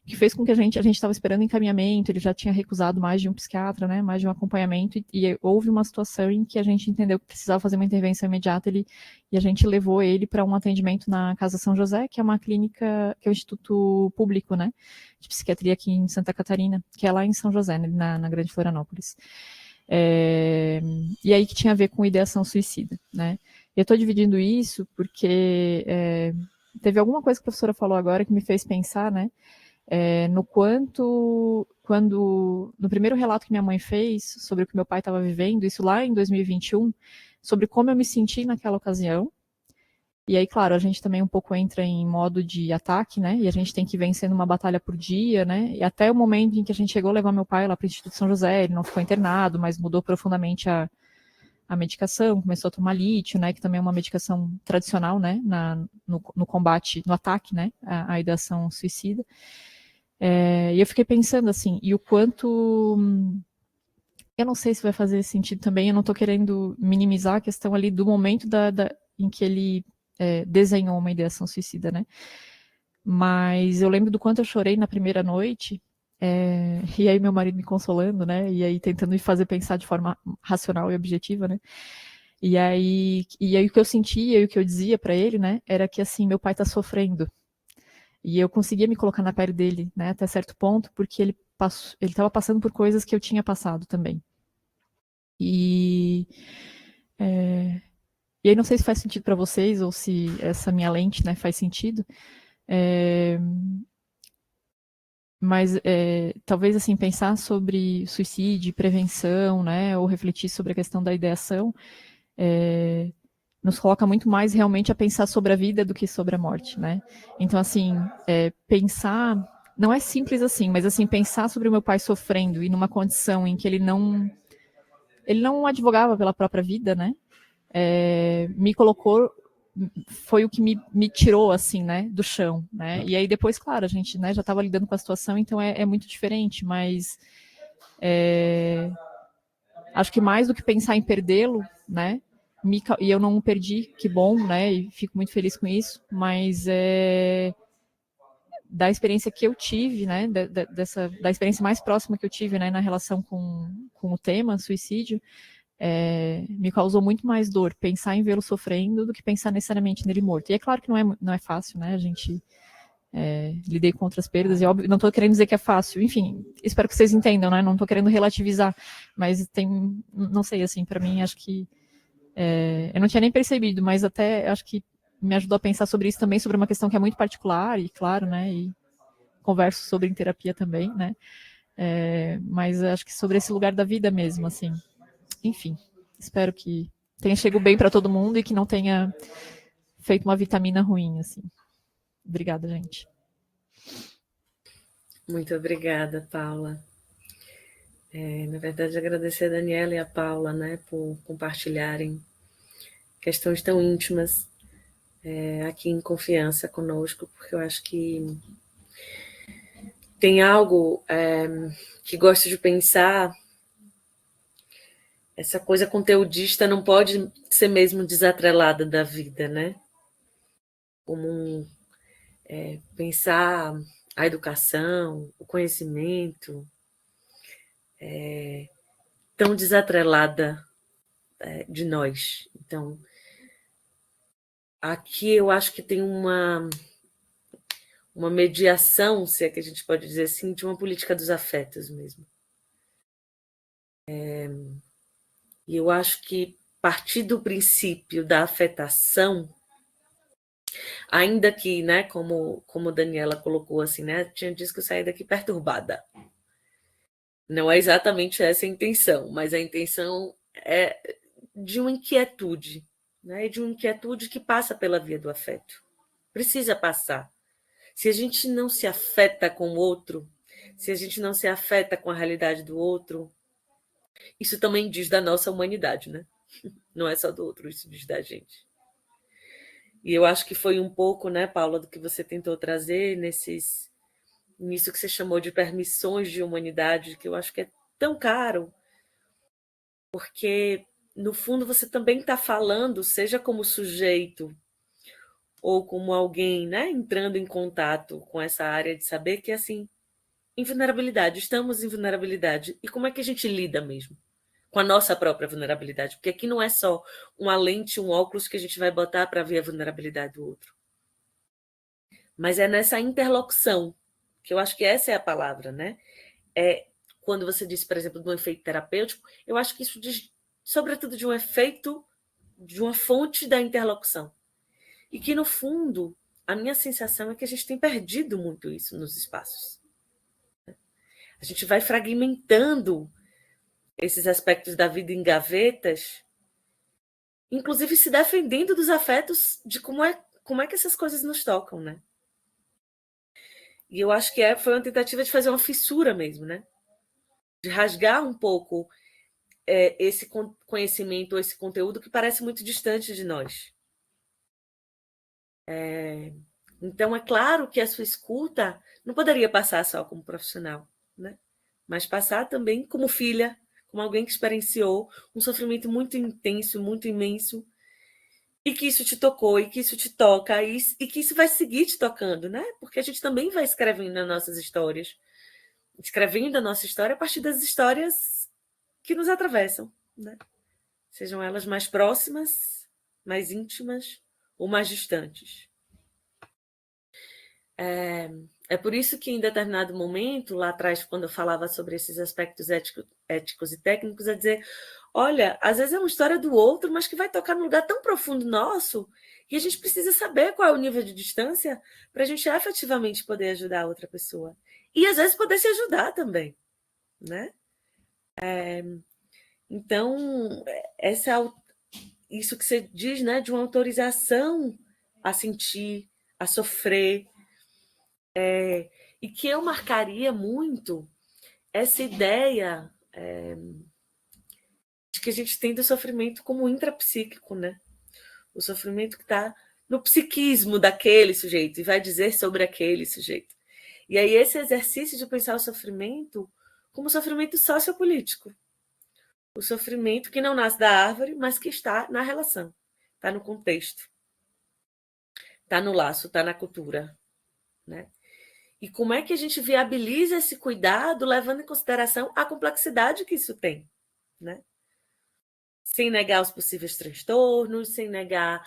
E: que fez com que a gente estava esperando encaminhamento, ele já tinha recusado mais de um psiquiatra, né, mais de um acompanhamento, e houve uma situação em que a gente entendeu que precisava fazer uma intervenção imediata, e a gente levou ele para um atendimento na Casa São José, que é uma clínica, que é um instituto público, né, de psiquiatria aqui em Santa Catarina, que é lá em São José, né, na Grande Florianópolis. E aí que tinha a ver com ideação suicida, né. Eu estou dividindo isso porque teve alguma coisa que a professora falou agora que me fez pensar, né, no quanto, no primeiro relato que minha mãe fez sobre o que meu pai estava vivendo, isso lá em 2021, sobre como eu me senti naquela ocasião. E aí, claro, a gente também um pouco entra em modo de ataque, né, e a gente tem que ir vencendo uma batalha por dia, né, e até o momento em que a gente chegou a levar meu pai lá para o Instituto São José, ele não ficou internado, mas mudou profundamente a medicação, começou a tomar lítio, né, que também é uma medicação tradicional, né, no combate, no ataque, né, à ideação suicida. E eu fiquei pensando assim, e o quanto, eu não sei se vai fazer sentido também, eu não estou querendo minimizar a questão ali do momento em que ele desenhou uma ideação suicida, né, mas eu lembro do quanto eu chorei na primeira noite, e aí meu marido me consolando, né, e aí tentando me fazer pensar de forma racional e objetiva, né, e aí o que eu sentia e o que eu dizia para ele, né, era que assim, meu pai está sofrendo, e eu conseguia me colocar na pele dele, né, até certo ponto, porque ele estava passando por coisas que eu tinha passado também. E aí não sei se faz sentido para vocês ou se essa minha lente, né, faz sentido. Mas talvez assim pensar sobre suicídio, prevenção, né, ou refletir sobre a questão da ideação, nos coloca muito mais realmente a pensar sobre a vida do que sobre a morte, né? Então assim, pensar não é simples assim, mas assim pensar sobre o meu pai sofrendo e numa condição em que ele não advogava pela própria vida, né? Me colocou, foi o que me tirou assim, né, do chão, né? E aí depois, claro, a gente, né, já estava lidando com a situação, então é muito diferente, mas acho que mais do que pensar em perdê-lo, né? E eu não o perdi, que bom, né? E fico muito feliz com isso, mas da experiência que eu tive, né? Da experiência mais próxima que eu tive, né, na relação com o tema suicídio, me causou muito mais dor pensar em vê-lo sofrendo do que pensar necessariamente nele morto. E é claro que não é fácil, né? A gente lidei com outras perdas, e óbvio, não estou querendo dizer que é fácil, enfim, espero que vocês entendam, né? Não estou querendo relativizar, mas não sei, assim, para mim, acho que eu não tinha nem percebido, mas até acho que me ajudou a pensar sobre isso também, sobre uma questão que é muito particular, e claro, né? E converso sobre em terapia também, né? Mas acho que sobre esse lugar da vida mesmo, assim. Enfim, espero que tenha chegado bem para todo mundo e que não tenha feito uma vitamina ruim, assim. Obrigada, gente.
B: Muito obrigada, Paula. Na verdade, agradecer a Daniela e a Paula, né, por compartilharem questões tão íntimas aqui em confiança conosco, porque eu acho que tem algo que gosto de pensar. Essa coisa conteudista não pode ser mesmo desatrelada da vida, né? Como pensar a educação, o conhecimento, tão desatrelada de nós. Então, aqui eu acho que tem uma mediação, se é que a gente pode dizer assim, de uma política dos afetos mesmo. E eu acho que partir do princípio da afetação, ainda que, né, como Daniela colocou assim, né, tinha dias que eu saí daqui perturbada. Não é exatamente essa a intenção, mas a intenção é de uma inquietude, né, de uma inquietude que passa pela via do afeto. Precisa passar. Se a gente não se afeta com o outro, se a gente não se afeta com a realidade do outro, isso também diz da nossa humanidade, né? Não é só do outro, isso diz da gente. E eu acho que foi um pouco, né, Paula, do que você tentou trazer nesses nisso que você chamou de permissões de humanidade, que eu acho que é tão caro, porque, no fundo, você também está falando, seja como sujeito ou como alguém, né, entrando em contato com essa área de saber que, assim, em vulnerabilidade, estamos em vulnerabilidade. E como é que a gente lida mesmo com a nossa própria vulnerabilidade? Porque aqui não é só uma lente, um óculos que a gente vai botar para ver a vulnerabilidade do outro. Mas é nessa interlocução, que eu acho que essa é a palavra, né? É, quando você disse, por exemplo, de um efeito terapêutico, eu acho que isso diz, sobretudo, de um efeito, de uma fonte da interlocução. E que, no fundo, a minha sensação é que a gente tem perdido muito isso nos espaços. A gente vai fragmentando esses aspectos da vida em gavetas, inclusive se defendendo dos afetos, de como é que essas coisas nos tocam, né? E eu acho que foi uma tentativa de fazer uma fissura mesmo, né? De rasgar um pouco esse conhecimento, esse conteúdo que parece muito distante de nós. Então, é claro que a sua escuta não poderia passar só como profissional, né? Mas passar também como filha, como alguém que experienciou um sofrimento muito intenso, muito imenso, e que isso te tocou, e que isso te toca, e que isso vai seguir te tocando, né? Porque a gente também vai escrevendo as nossas histórias, escrevendo a nossa história a partir das histórias que nos atravessam, né? Sejam elas mais próximas, mais íntimas ou mais distantes. É por isso que, em determinado momento, lá atrás, quando eu falava sobre esses aspectos éticos e técnicos, é dizer, olha, às vezes é uma história do outro, mas que vai tocar num lugar tão profundo nosso, que a gente precisa saber qual é o nível de distância para a gente efetivamente poder ajudar a outra pessoa. E, às vezes, poder se ajudar também, né? Então, isso que você diz, né, de uma autorização a sentir, a sofrer, e que eu marcaria muito essa ideia de que a gente tem do sofrimento como intrapsíquico, né? O sofrimento que está no psiquismo daquele sujeito e vai dizer sobre aquele sujeito. E aí esse exercício de pensar o sofrimento como sofrimento sociopolítico. O sofrimento que não nasce da árvore, mas que está na relação, está no contexto, está no laço, está na cultura, né? E como é que a gente viabiliza esse cuidado levando em consideração a complexidade que isso tem, né? Sem negar os possíveis transtornos, sem negar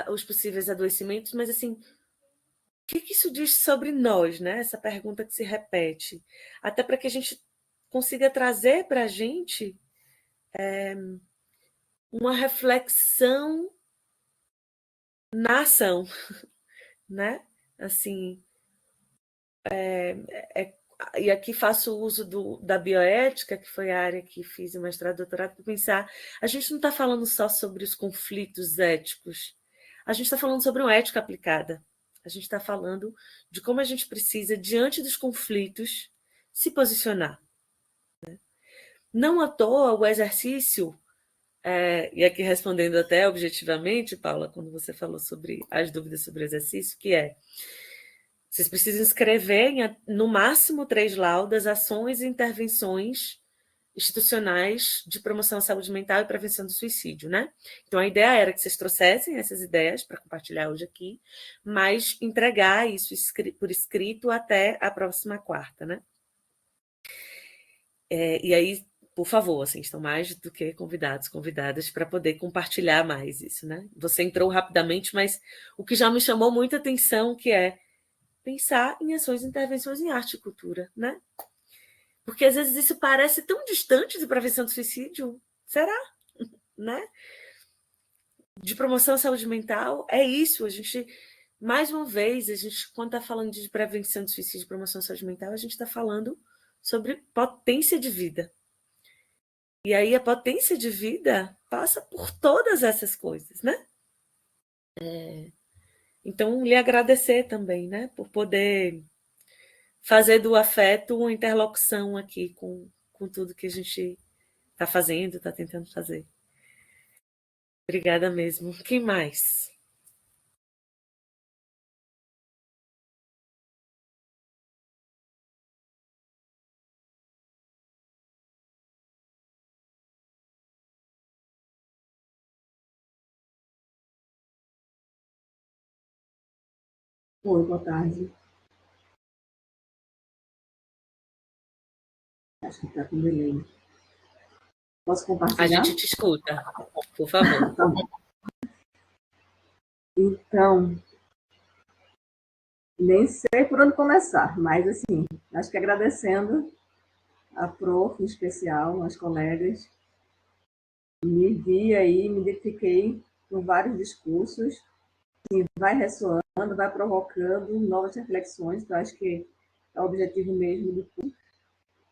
B: os possíveis adoecimentos, mas assim, o que isso diz sobre nós, né? Essa pergunta que se repete, até para que a gente consiga trazer para a gente uma reflexão na ação, né? Assim, e aqui faço uso da bioética, que foi a área que fiz o mestrado e doutorado, para pensar, a gente não está falando só sobre os conflitos éticos, a gente está falando sobre uma ética aplicada, a gente está falando de como a gente precisa, diante dos conflitos, se posicionar. Não à toa o exercício, e aqui respondendo até objetivamente, Paula, quando você falou sobre as dúvidas sobre o exercício, que vocês precisam escrever, no máximo, 3 laudas, ações e intervenções institucionais de promoção à saúde mental e prevenção do suicídio, né? Então, a ideia era que vocês trouxessem essas ideias para compartilhar hoje aqui, mas entregar isso por escrito até a próxima quarta, né? E aí, por favor, assim, estão mais do que convidados, convidadas para poder compartilhar mais isso, né? Você entrou rapidamente, mas o que já me chamou muita atenção, que é pensar em ações e intervenções em arte e cultura, né? Porque às vezes isso parece tão distante de prevenção do suicídio. Será? Né? De promoção à saúde mental, é isso. A gente, mais uma vez, quando está falando de prevenção de suicídio e promoção à saúde mental, a gente está falando sobre potência de vida. E aí a potência de vida passa por todas essas coisas, né? Então, lhe agradecer também, né? Por poder fazer do afeto uma interlocução aqui com tudo que a gente está fazendo, está tentando fazer. Obrigada mesmo. Quem mais?
F: Oi, boa tarde. Acho que está com delay. Posso
B: A
F: compartilhar?
B: gente te escuta, por favor.
F: Tá bom. Então, nem sei por onde começar, mas, assim, acho que agradecendo a prof, em especial, as colegas, me vi aí, me identifiquei com vários discursos, assim, vai ressoando, vai provocando novas reflexões, que eu acho que é o objetivo mesmo do curso.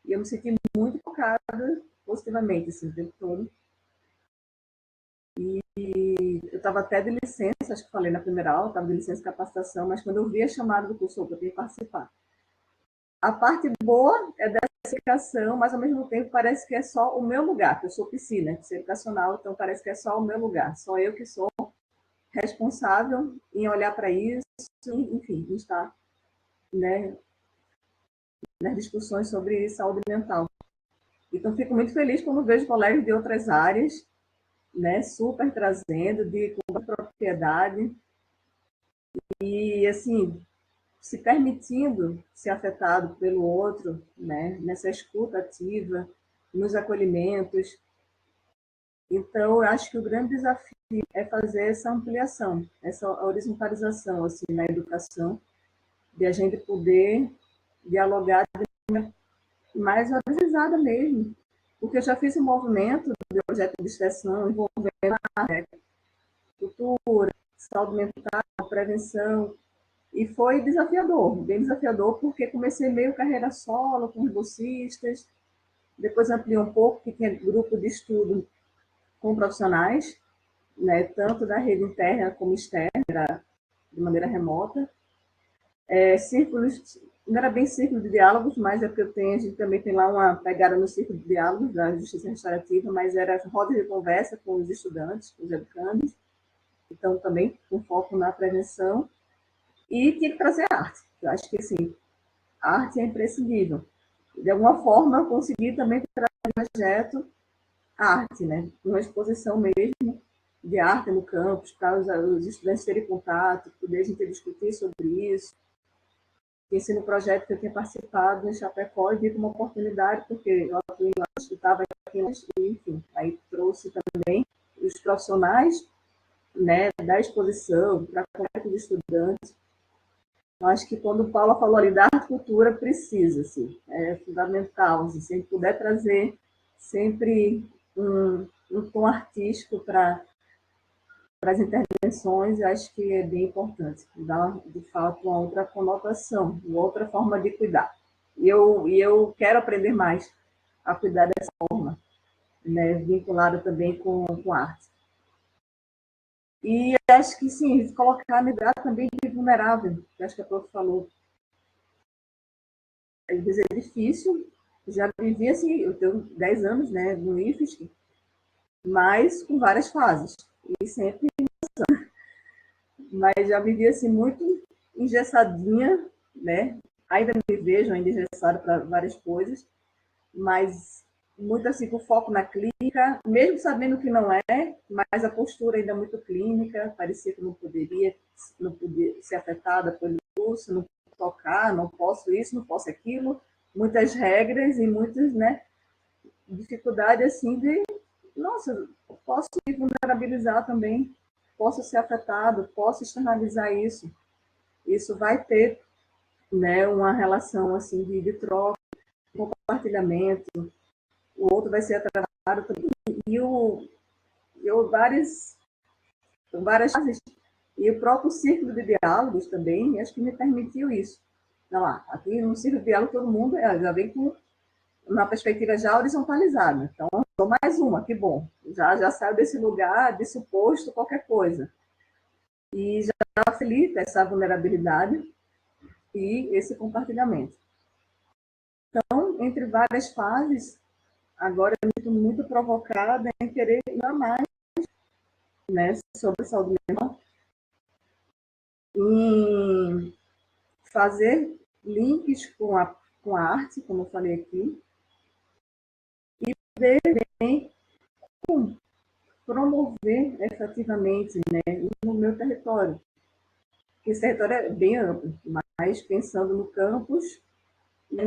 F: E eu me senti muito tocada positivamente, assim, o tempo todo. E eu estava até de licença, acho que falei na primeira aula, estava de licença de capacitação, mas quando eu vi a chamada do curso, eu tenho que participar. A parte boa é dessa educação, mas ao mesmo tempo parece que é só o meu lugar, que eu sou piscina, que sou educacional, então parece que é só o meu lugar, só eu que sou responsável em olhar para isso, enfim, estar, né, nas discussões sobre saúde mental. Então, fico muito feliz quando vejo colegas de outras áreas, né, super trazendo, com propriedade, e, assim, se permitindo ser afetado pelo outro, né, nessa escuta ativa, nos acolhimentos. Então, eu acho que o grande desafio é fazer essa ampliação, essa horizontalização assim, na educação, de a gente poder dialogar de maneira mais organizada mesmo. Porque eu já fiz um movimento de projeto de extensão envolvendo cultura, saúde mental, prevenção, e foi desafiador, bem desafiador, porque comecei meio carreira solo, com os bolsistas, depois ampliei um pouco, que tinha grupo de estudo com profissionais, né, tanto da rede interna como externa, de maneira remota. Círculos, não era bem círculo de diálogos, mas é porque a gente também tem lá uma pegada no círculo de diálogos da justiça restaurativa, mas era rodas de conversa com os estudantes, com os educandos, então também com foco na prevenção, e tinha que trazer arte. Eu acho que, assim, a arte é imprescindível. De alguma forma, eu consegui também trazer um projeto arte, né? Uma exposição mesmo de arte no campus, para os estudantes terem contato, poder a gente discutir sobre isso. Esse no projeto que eu tinha participado em Chapecó, e vi como uma oportunidade, porque eu atuei lá, estava aqui, enfim, aí trouxe também os profissionais, né, da exposição para contato de estudantes. Eu acho que quando o Paula falou ali da arte e cultura, precisa, assim, é fundamental, assim, se a gente puder trazer sempre um tom artístico para as intervenções, eu acho que é bem importante, dá, de fato, uma outra conotação, uma outra forma de cuidar. E eu quero aprender mais a cuidar dessa forma, né, vinculada também com arte. E acho que, sim, colocar me dá também de vulnerável, que acho que a prof falou. Às vezes é difícil, já vivi assim, eu tenho 10 anos, né, no IFES, mas com várias fases, e sempre, mas já vivi assim muito engessadinha, né, ainda me vejo ainda engessada para várias coisas, mas muito assim com foco na clínica, mesmo sabendo que não é, mas a postura ainda muito clínica, parecia que não podia ser afetada pelo curso, não tocar, não posso isso, não posso aquilo, muitas regras e muitas, né, dificuldade assim de, nossa, posso me vulnerabilizar também, posso ser afetado, posso externalizar isso. Isso vai ter, né, uma relação assim de troca, compartilhamento, o outro vai ser atravessado também. Várias fases, e o próprio círculo de diálogos também, acho que me permitiu isso. Não, aqui no círculo de diálogo todo mundo já vem com uma perspectiva já horizontalizada. Então, sou mais uma, que bom. Já saio desse lugar de suposto qualquer coisa. E já facilita essa vulnerabilidade e esse compartilhamento. Então, entre várias fases, agora eu estou muito provocada em querer ir mais, né, sobre saúde mental, em fazer links com a arte, como eu falei aqui, e poder também promover efetivamente, né, no meu território. esse território é bem amplo, mas pensando no campus, e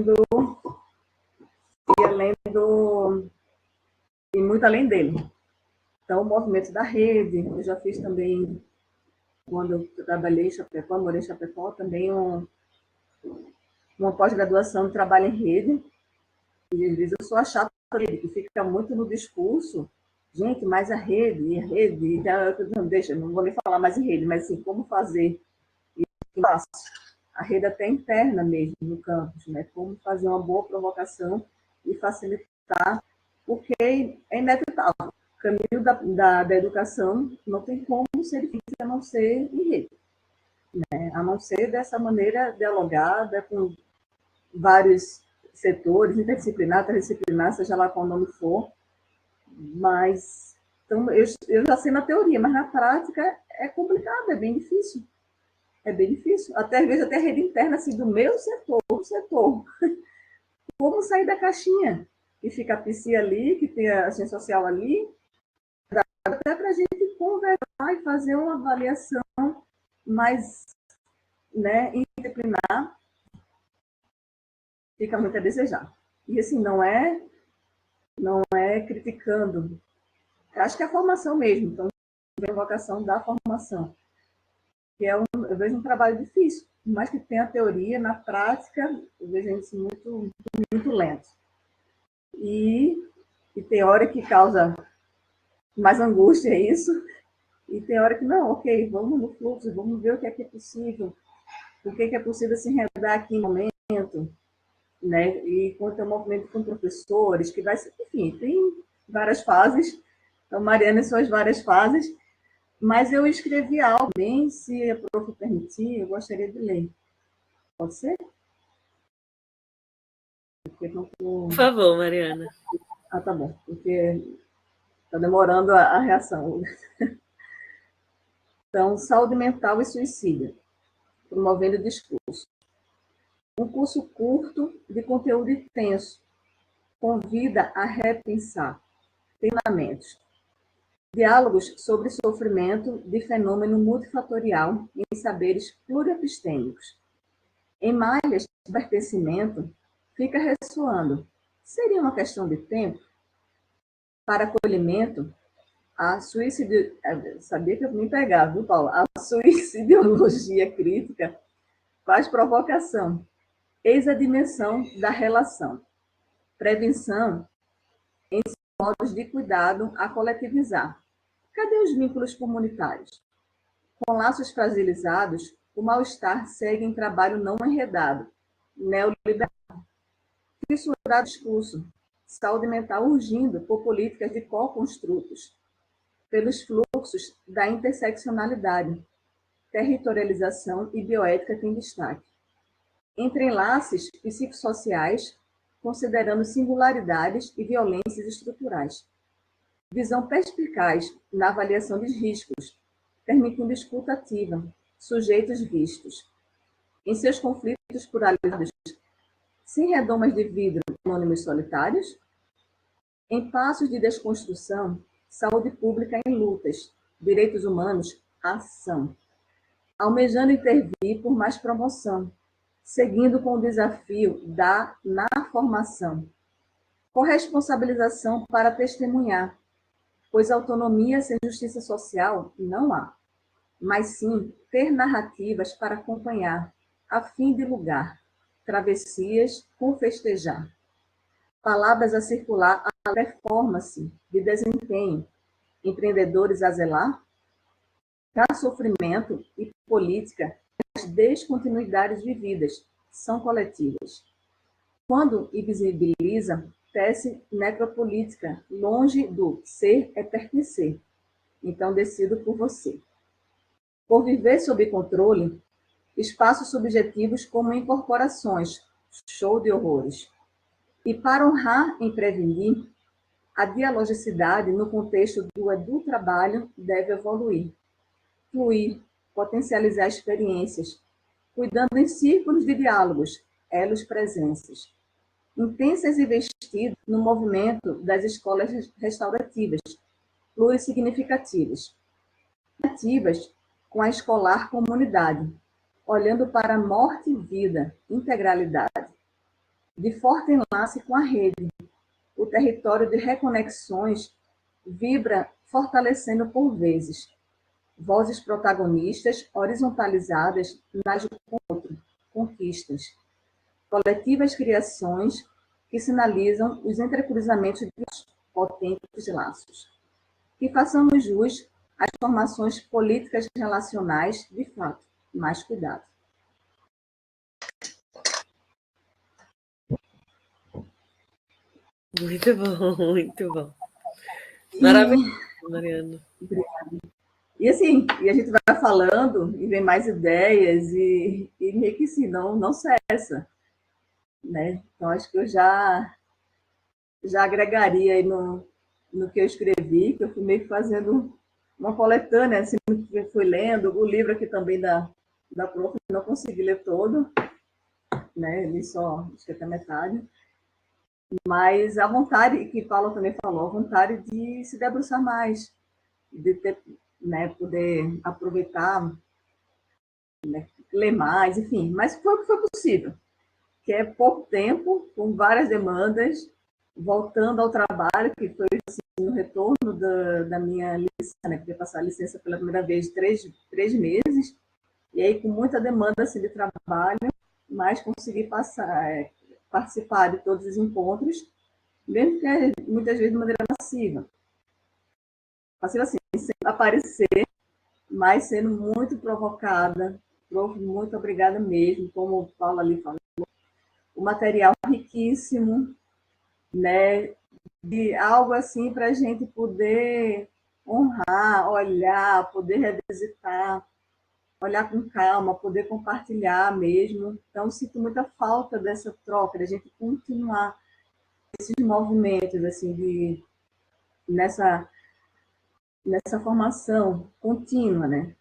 F: muito além dele. Então, o movimento da rede, eu já fiz também, quando eu trabalhei em Chapecó, morei em Chapecó, também uma pós-graduação de trabalho em rede, e às vezes eu sou a chata dele, que fica muito no discurso, gente, mas a rede, então, deixa, não vou nem falar mais em rede, mas assim, como fazer isso? A rede até interna mesmo no campus, né? Como fazer uma boa provocação e facilitar, porque é inevitável. O caminho da educação não tem como ser difícil a não ser em rede, né? A não ser dessa maneira dialogada com vários setores, interdisciplinar, transdisciplinar, seja lá qual nome for, mas então, eu já sei na teoria, mas na prática é complicado, é bem difícil. É bem difícil. Até às vezes até a rede interna assim, do meu setor. Como sair da caixinha? Que fica a psi ali, que tem a ciência social ali, até para a gente conversar e fazer uma avaliação mais, né, interdisciplinar, fica muito a desejar. E assim, não é criticando. Eu acho que é a formação mesmo. Então, a vocação da formação. Que eu vejo um trabalho difícil, mas que tem a teoria, na prática, eu vejo isso muito lento. E tem hora que causa mais angústia isso, e tem hora que não, ok, vamos no fluxo, vamos ver o que é possível, o que é possível se enredar aqui no momento, né? E quando tem um movimento com professores, que vai ser, enfim, tem várias fases, então, Mariana, são as várias fases. Mas eu escrevi algo, bem, se a prof permitir, eu gostaria de ler. Pode ser?
B: Por favor, Mariana.
F: Ah, tá bom, porque está demorando a reação. Então, saúde mental e suicídio, promovendo o discurso. Um curso curto de conteúdo intenso, convida a repensar treinamentos. Diálogos sobre sofrimento de fenômeno multifatorial em saberes pluriepistêmicos. Em malhas de pertencimento, fica ressoando. Seria uma questão de tempo? Para acolhimento, a sabia que eu me pegava, viu, Paulo? A suicidologia crítica faz provocação. Eis a dimensão da relação. Prevenção em modos de cuidado a coletivizar. Cadê os vínculos comunitários? Com laços fragilizados, o mal-estar segue em trabalho não enredado, neoliberal. Fissurado discurso, saúde mental urgindo por políticas de co-construtos, pelos fluxos da interseccionalidade, territorialização e bioética tem destaque. Entre enlaces psicossociais, considerando singularidades e violências estruturais. Visão perspicaz na avaliação dos riscos, permitindo escuta ativa, sujeitos vistos. Em seus conflitos pluralizados, sem redomas de vidro anônimos solitários, em passos de desconstrução, saúde pública em lutas, direitos humanos, ação. Almejando intervir por mais promoção, seguindo com o desafio na formação. Corresponsabilização para testemunhar, pois autonomia sem justiça social não há, mas sim ter narrativas para acompanhar, a fim de lugar, travessias com festejar. Palavras a circular a performance de desempenho, empreendedores a zelar, para sofrimento e política, as descontinuidades vividas são coletivas. Quando invisibiliza, tece necropolítica, longe do ser é pertencer. Então, decido por você. Por viver sob controle, espaços subjetivos como incorporações, show de horrores. E para honrar em prevenir, a dialogicidade no contexto do trabalho deve evoluir, fluir, potencializar experiências, cuidando em círculos de diálogos, elos presenças. Intensas e vestidas no movimento das escolas restaurativas, plurissignificativas. Ativas com a escolar comunidade, olhando para morte e vida, integralidade, de forte enlace com a rede. O território de reconexões vibra, fortalecendo por vezes vozes protagonistas horizontalizadas nas conquistas, coletivas criações que sinalizam os entrecruzamentos de potentes laços. Que façamos jus às formações políticas relacionais, de fato, mais cuidado.
B: Muito bom, muito bom. Maravilhoso, Mariana.
F: E assim, e a gente vai falando e vem mais ideias e meio que assim, não cessa, né? Então acho que eu já agregaria aí no que eu escrevi, que eu fui meio que fazendo uma coletânea, assim, que eu fui lendo, o livro aqui também da prof, não consegui ler todo, né? Li só, acho que até metade, mas a vontade, que Paulo também falou, a vontade de se debruçar mais, de ter, né, poder aproveitar, né, ler mais, enfim, mas foi o que foi possível, que é pouco tempo, com várias demandas, voltando ao trabalho, que foi assim, no retorno da minha licença, né, que ia passar a licença pela primeira vez de 3 meses, e aí com muita demanda assim, de trabalho, mas consegui participar de todos os encontros, mesmo que muitas vezes de maneira passiva. Passiva assim, sem aparecer, mas sendo muito provocada. Prof, muito obrigada mesmo, como o Paulo ali falou. O material riquíssimo, né? De algo assim para a gente poder honrar, olhar, poder revisitar, olhar com calma, poder compartilhar mesmo. Então, sinto muita falta dessa troca, de a gente continuar esses movimentos assim nessa formação contínua, né?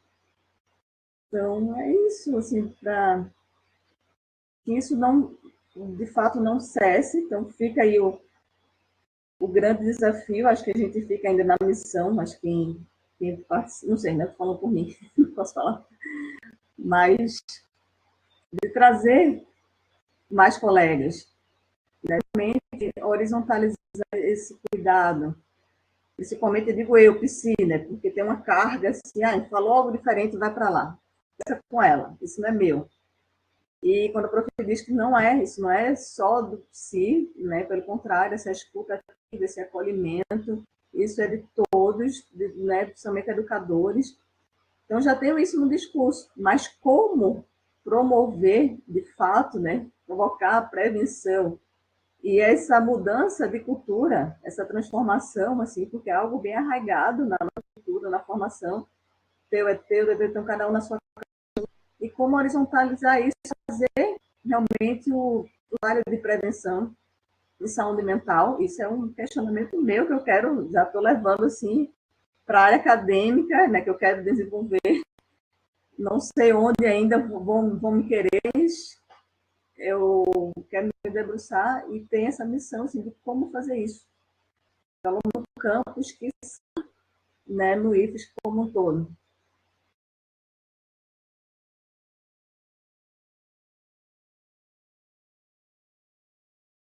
F: Então, é isso, assim, para que isso não, de fato, não cesse. Então, fica aí o grande desafio. Acho que a gente fica ainda na missão, mas quem participa, não sei, né? Falando por mim, não posso falar, mas de trazer mais colegas, né? Horizontalizar esse cuidado, principalmente, digo eu, piscina, porque tem uma carga assim, falou algo diferente, vai para lá, fica com ela, isso não é meu. E quando o prof diz que não é, isso não é só do si, né? Pelo contrário, essa escuta ativa, esse acolhimento, isso é de todos, né? Principalmente educadores. Então já tenho isso no discurso, mas como promover, de fato, né? Provocar a prevenção e essa mudança de cultura, essa transformação, assim, porque é algo bem arraigado na nossa cultura, na formação, teu é teu, então cada um na sua. E como horizontalizar isso, fazer realmente o trabalho de prevenção de saúde mental. Isso é um questionamento meu que eu quero, já estou levando assim para a área acadêmica, né, que eu quero desenvolver. Não sei onde ainda vão me querer, eu quero me debruçar e tem essa missão assim, de como fazer isso. Então, no campus, que, né, no IFES como um todo.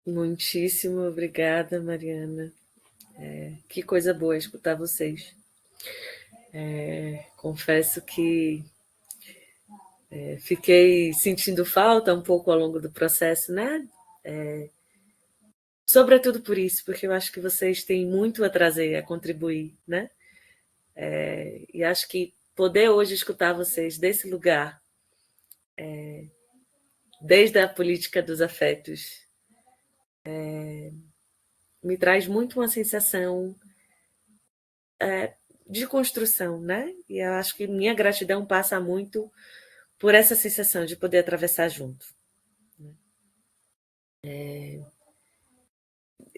B: Muitíssimo obrigada, Mariana. Que coisa boa escutar vocês. Confesso que fiquei sentindo falta um pouco ao longo do processo, né? Sobretudo por isso, porque eu acho que vocês têm muito a trazer, a contribuir, né? E acho que poder hoje escutar vocês desse lugar, desde a política dos afetos, me traz muito uma sensação de construção, né? E eu acho que minha gratidão passa muito por essa sensação de poder atravessar junto.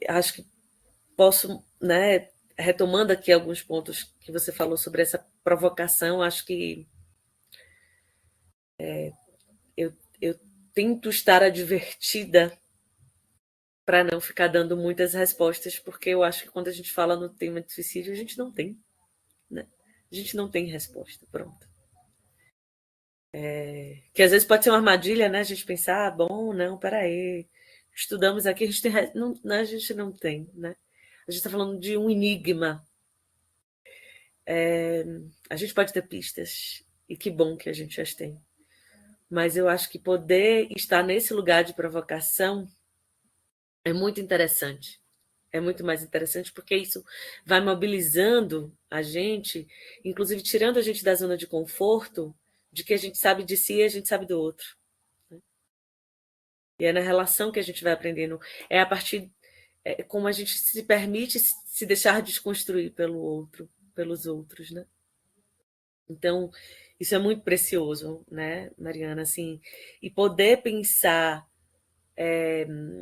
B: Acho que posso, né, retomando aqui alguns pontos que você falou sobre essa provocação, acho que eu tento estar advertida para não ficar dando muitas respostas, porque eu acho que quando a gente fala no tema de suicídio, a gente não tem, né? A gente não tem resposta, pronto. Que às vezes pode ser uma armadilha, né? A gente pensar, bom, não, peraí, estudamos aqui, a gente não tem, né? A gente está falando de um enigma. A gente pode ter pistas, e que bom que a gente as tem. Mas eu acho que poder estar nesse lugar de provocação é muito interessante. É muito mais interessante porque isso vai mobilizando a gente, inclusive tirando a gente da zona de conforto, de que a gente sabe de si e a gente sabe do outro. E é na relação que a gente vai aprendendo. É a partir como a gente se permite se deixar desconstruir pelo outro, pelos outros, né? Então, isso é muito precioso, né, Mariana? Assim, e poder pensar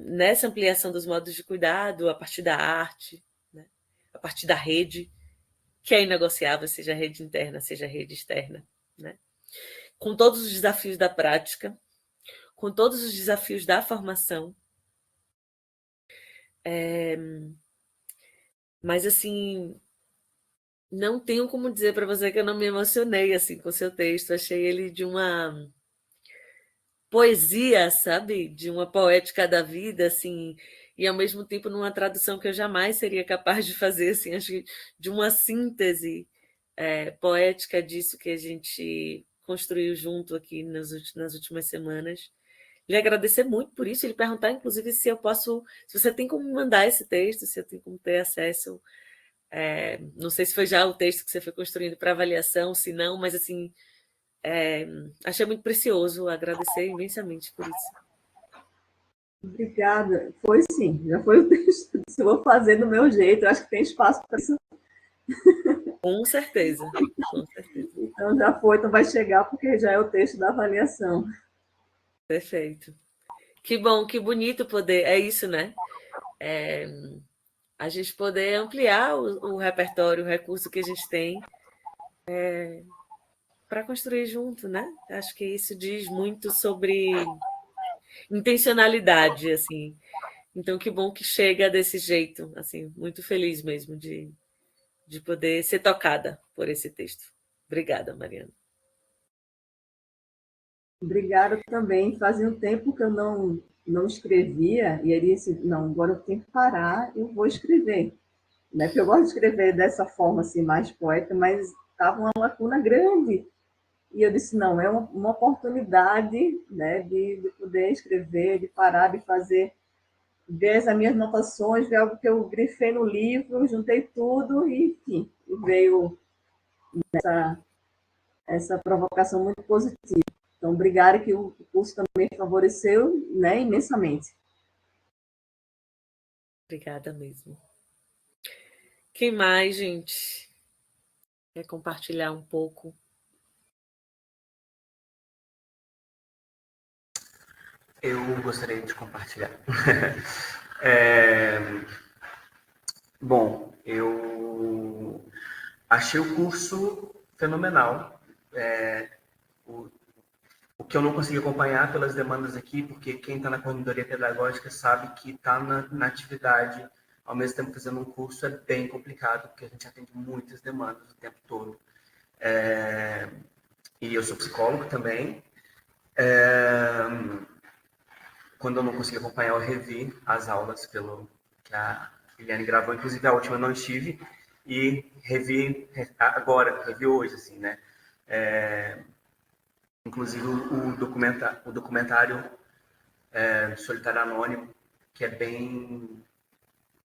B: nessa ampliação dos modos de cuidado a partir da arte, né? A partir da rede, que é inegociável, seja rede interna, seja rede externa, né? Com todos os desafios da prática, com todos os desafios da formação. Mas, assim, não tenho como dizer para você que eu não me emocionei assim com o seu texto. Achei ele de uma poesia, sabe? De uma poética da vida, assim, e ao mesmo tempo numa tradução que eu jamais seria capaz de fazer, assim, acho que de uma síntese poética disso que a gente construiu junto aqui nas últimas semanas. Lhe agradecer muito por isso, ele perguntar, inclusive, se eu posso, se você tem como me mandar esse texto, se eu tenho como ter acesso. Não sei se foi já o texto que você foi construindo para avaliação, se não, mas assim, achei muito precioso, agradecer imensamente por isso.
F: Obrigada. Foi sim, já foi o texto. Se eu vou fazer do meu jeito, eu acho que tem espaço para isso.
B: Com certeza, com certeza.
F: Então já foi, então vai chegar, porque já é o texto da avaliação.
B: Perfeito. Que bom, que bonito poder. É isso, né? A gente poder ampliar o repertório, o recurso que a gente tem para construir junto, né? Acho que isso diz muito sobre intencionalidade, assim. Então, que bom que chega desse jeito, assim, muito feliz mesmo de poder ser tocada por esse texto. Obrigada, Mariana.
F: Obrigada também. Fazia um tempo que eu não escrevia, e ele disse, não, agora eu tenho que parar, eu vou escrever. Né? Porque eu gosto de escrever dessa forma, assim, mais poética, mas estava uma lacuna grande. E eu disse, não, é uma oportunidade, né, de poder escrever, de parar de fazer, ver as minhas anotações, ver algo que eu grifei no livro, juntei tudo e, enfim, veio essa provocação muito positiva. Então, obrigada, que o curso também favoreceu, né, imensamente.
B: Obrigada mesmo. Quem mais, gente? Quer compartilhar um pouco?
G: Eu gostaria de compartilhar. Bom, eu achei o curso fenomenal. O que eu não consegui acompanhar pelas demandas aqui, porque quem está na coordenadoria pedagógica sabe que estar na atividade, ao mesmo tempo fazendo um curso, é bem complicado, porque a gente atende muitas demandas o tempo todo. E eu sou psicólogo também. Quando eu não consegui acompanhar, eu revi as aulas que a Eliane gravou, inclusive a última eu não estive, e revi agora, revi hoje, assim, né? Inclusive o documentário Solitário Anônimo, que é bem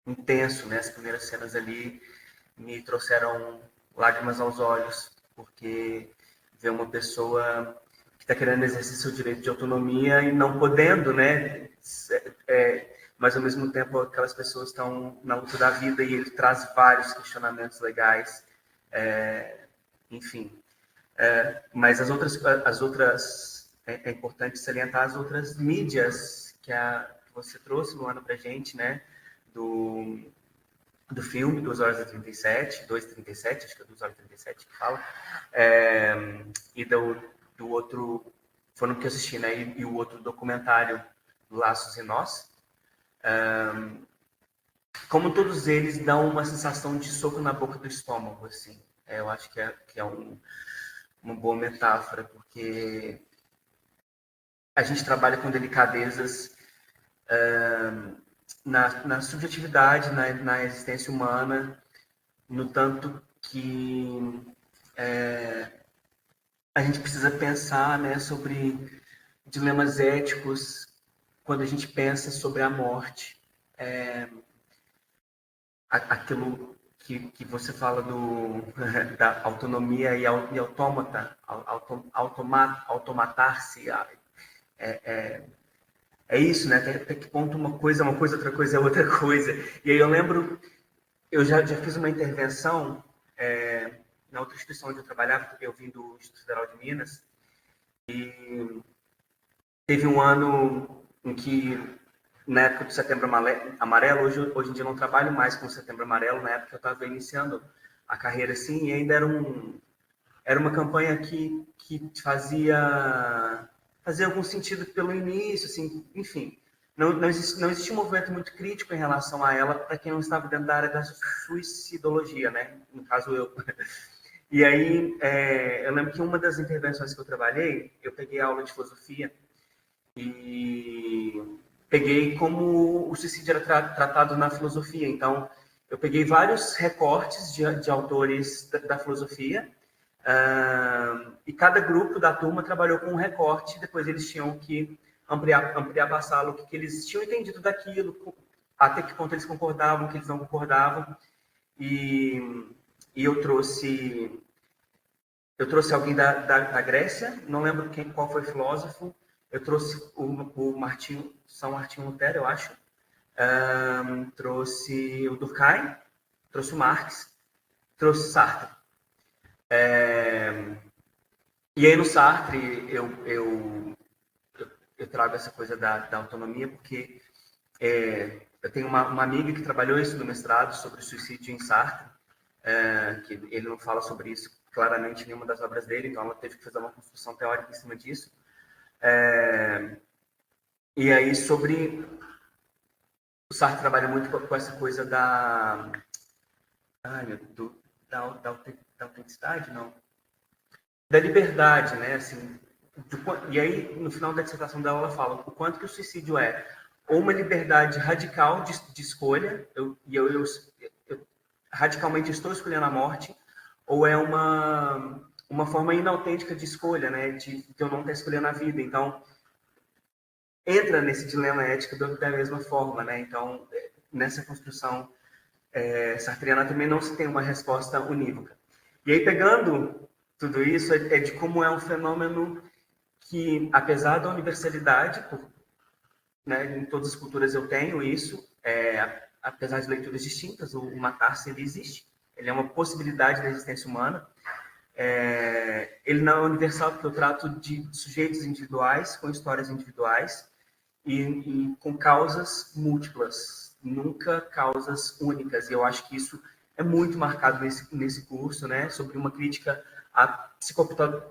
G: intenso, né? As primeiras cenas ali me trouxeram lágrimas aos olhos, porque ver uma pessoa que está querendo exercer seu direito de autonomia e não podendo, né? Mas ao mesmo tempo aquelas pessoas estão na luta da vida e ele traz vários questionamentos legais, enfim. Mas as outras é importante salientar as outras mídias que você trouxe, Luana, para a gente, né? Do filme, 2h37, 2h37, acho que é 2h37 que fala, e do outro, foi no que eu assisti, né? E o outro documentário, Laços e Nós. Como todos eles dão uma sensação de soco na boca do estômago, assim. Eu acho que é uma boa metáfora, porque a gente trabalha com delicadezas na subjetividade, na existência humana, no tanto que a gente precisa pensar, né, sobre dilemas éticos quando a gente pensa sobre a morte. Aquilo que você fala da autonomia e autômata, automatar-se, é isso, né? Até que ponto uma coisa é uma coisa, outra coisa é outra coisa. E aí eu lembro, eu já fiz uma intervenção na outra instituição onde eu trabalhava, porque eu vim do Instituto Federal de Minas, e teve um ano em que, na época do Setembro Amarelo, hoje em dia eu não trabalho mais com o Setembro Amarelo, na época eu estava iniciando a carreira assim, e ainda era uma campanha que fazia algum sentido pelo início, assim, enfim. Não existia um movimento muito crítico em relação a ela para quem não estava dentro da área da suicidologia, né? No caso, eu. E aí, eu lembro que uma das intervenções que eu trabalhei, eu peguei aula de filosofia e peguei como o suicídio era tratado na filosofia. Então, eu peguei vários recortes de autores da filosofia, e cada grupo da turma trabalhou com um recorte, depois eles tinham que ampliar a sala, o que eles tinham entendido daquilo, até que ponto eles concordavam, o que eles não concordavam. E eu trouxe alguém da Grécia, não lembro qual foi o filósofo, eu trouxe o São Martinho Lutero, eu acho, trouxe o Durkheim, trouxe o Marx, trouxe Sartre. E aí no Sartre eu trago essa coisa da autonomia, porque eu tenho uma amiga que trabalhou isso no mestrado sobre o suicídio em Sartre, que ele não fala sobre isso claramente em nenhuma das obras dele, então ela teve que fazer uma construção teórica em cima disso. E aí o Sartre trabalha muito com essa coisa da autenticidade, não, da liberdade, né? Assim, e aí no final da dissertação dela ela fala o quanto que o suicídio é ou uma liberdade radical de escolha, eu radicalmente estou escolhendo a morte, ou é uma forma inautêntica de escolha, né? De eu não estar escolhendo a vida. Então, entra nesse dilema ético da mesma forma, né? Então, nessa construção sartreana também não se tem uma resposta unívoca. E aí, pegando tudo isso, é de como é um fenômeno que, apesar da universalidade, né, em todas as culturas eu tenho isso, apesar de leituras distintas, o matar-se ele existe, ele é uma possibilidade da existência humana. Ele não é universal porque eu trato de sujeitos individuais, com histórias individuais e com causas múltiplas, nunca causas únicas. E eu acho que isso é muito marcado nesse curso, né, sobre uma crítica à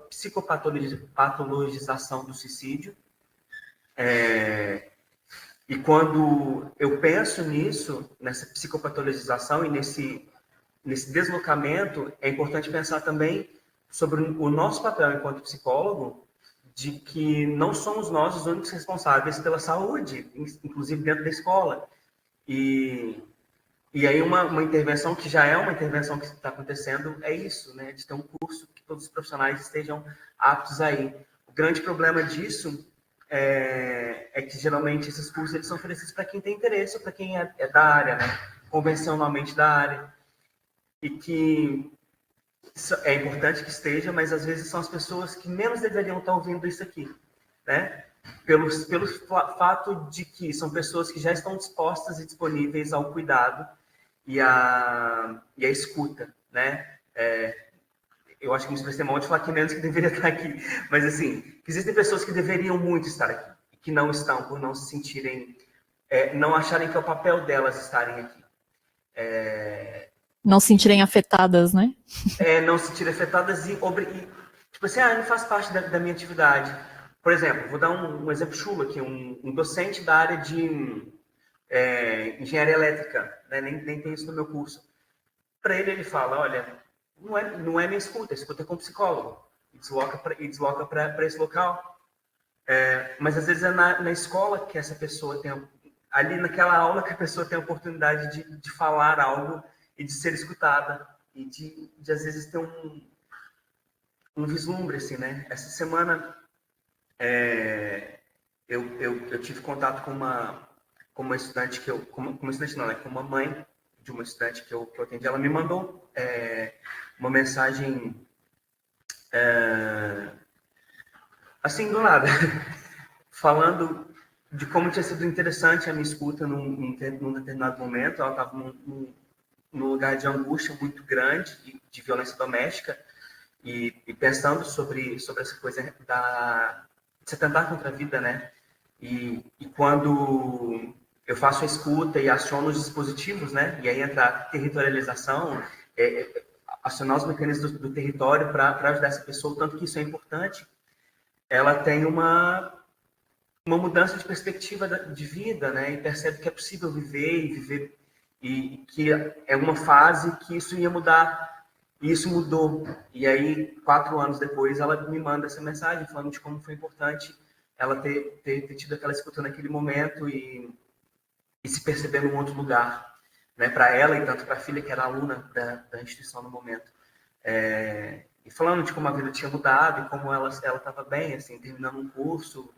G: psicopatologização do suicídio. E quando eu penso nisso, nessa psicopatologização e nesse deslocamento, é importante pensar também sobre o nosso papel enquanto psicólogo, de que não somos nós os únicos responsáveis pela saúde, inclusive dentro da escola. E aí uma intervenção que já é uma intervenção que está acontecendo é isso, né? De ter um curso que todos os profissionais estejam aptos aí. O grande problema disso é que geralmente esses cursos eles são oferecidos para quem tem interesse, ou para quem é da área, né? Convencionalmente da área. E que é importante que esteja, mas às vezes são as pessoas que menos deveriam estar ouvindo isso aqui, né? Pelo fato de que são pessoas que já estão dispostas e disponíveis ao cuidado e à escuta, né? Eu acho que me expressei mal de falar que menos que deveria estar aqui, mas assim, existem pessoas que deveriam muito estar aqui, e que não estão, por não se sentirem, não acharem que é o papel delas estarem aqui.
E: Não se sentirem afetadas, né?
G: Não se sentirem afetadas e tipo assim, não faz parte da minha atividade. Por exemplo, vou dar um exemplo chulo aqui, um docente da área de engenharia elétrica, né? nem tem isso no meu curso. Para ele fala, olha, não é minha escuta é com psicólogo. e desloca para esse local. Mas às vezes é na escola que essa pessoa tem, ali naquela aula que a pessoa tem a oportunidade de falar algo e de ser escutada e de às vezes ter um vislumbre, assim, né? Essa semana eu tive contato com uma estudante com uma mãe de uma estudante que eu atendi. Ela me mandou uma mensagem assim, do nada, falando de como tinha sido interessante a minha escuta num determinado momento. Ela estava num lugar de angústia muito grande, de violência doméstica, e pensando sobre essa coisa de se atentar contra a vida, né? E quando eu faço a escuta e aciono os dispositivos, né? E aí entra a territorialização, acionar os mecanismos do território para ajudar essa pessoa, tanto que isso é importante, ela tem uma mudança de perspectiva de vida, né? E percebe que é possível viver e que é uma fase que isso ia mudar. E isso mudou. E aí, 4 anos depois, ela me manda essa mensagem falando de como foi importante ela ter tido aquela escuta naquele momento e se perceber num outro lugar, né? Para ela e tanto para a filha, que era aluna da instituição no momento. E falando de como a vida tinha mudado e como ela estava bem, assim, terminando um curso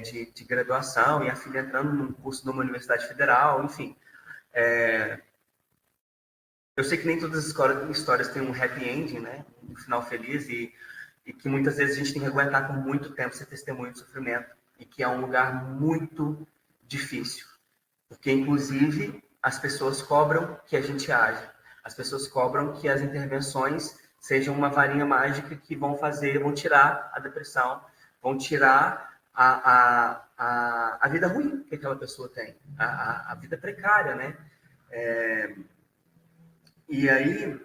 G: de graduação e a filha entrando num curso numa universidade federal, enfim. Eu sei que nem todas as histórias têm um happy ending, né? Um final feliz, e que muitas vezes a gente tem que aguentar por muito tempo ser testemunho de sofrimento, e que é um lugar muito difícil, porque inclusive as pessoas cobram que a gente age, as pessoas cobram que as intervenções sejam uma varinha mágica que vão tirar a depressão, vão tirar a vida ruim que aquela pessoa tem, a vida precária, né? E aí,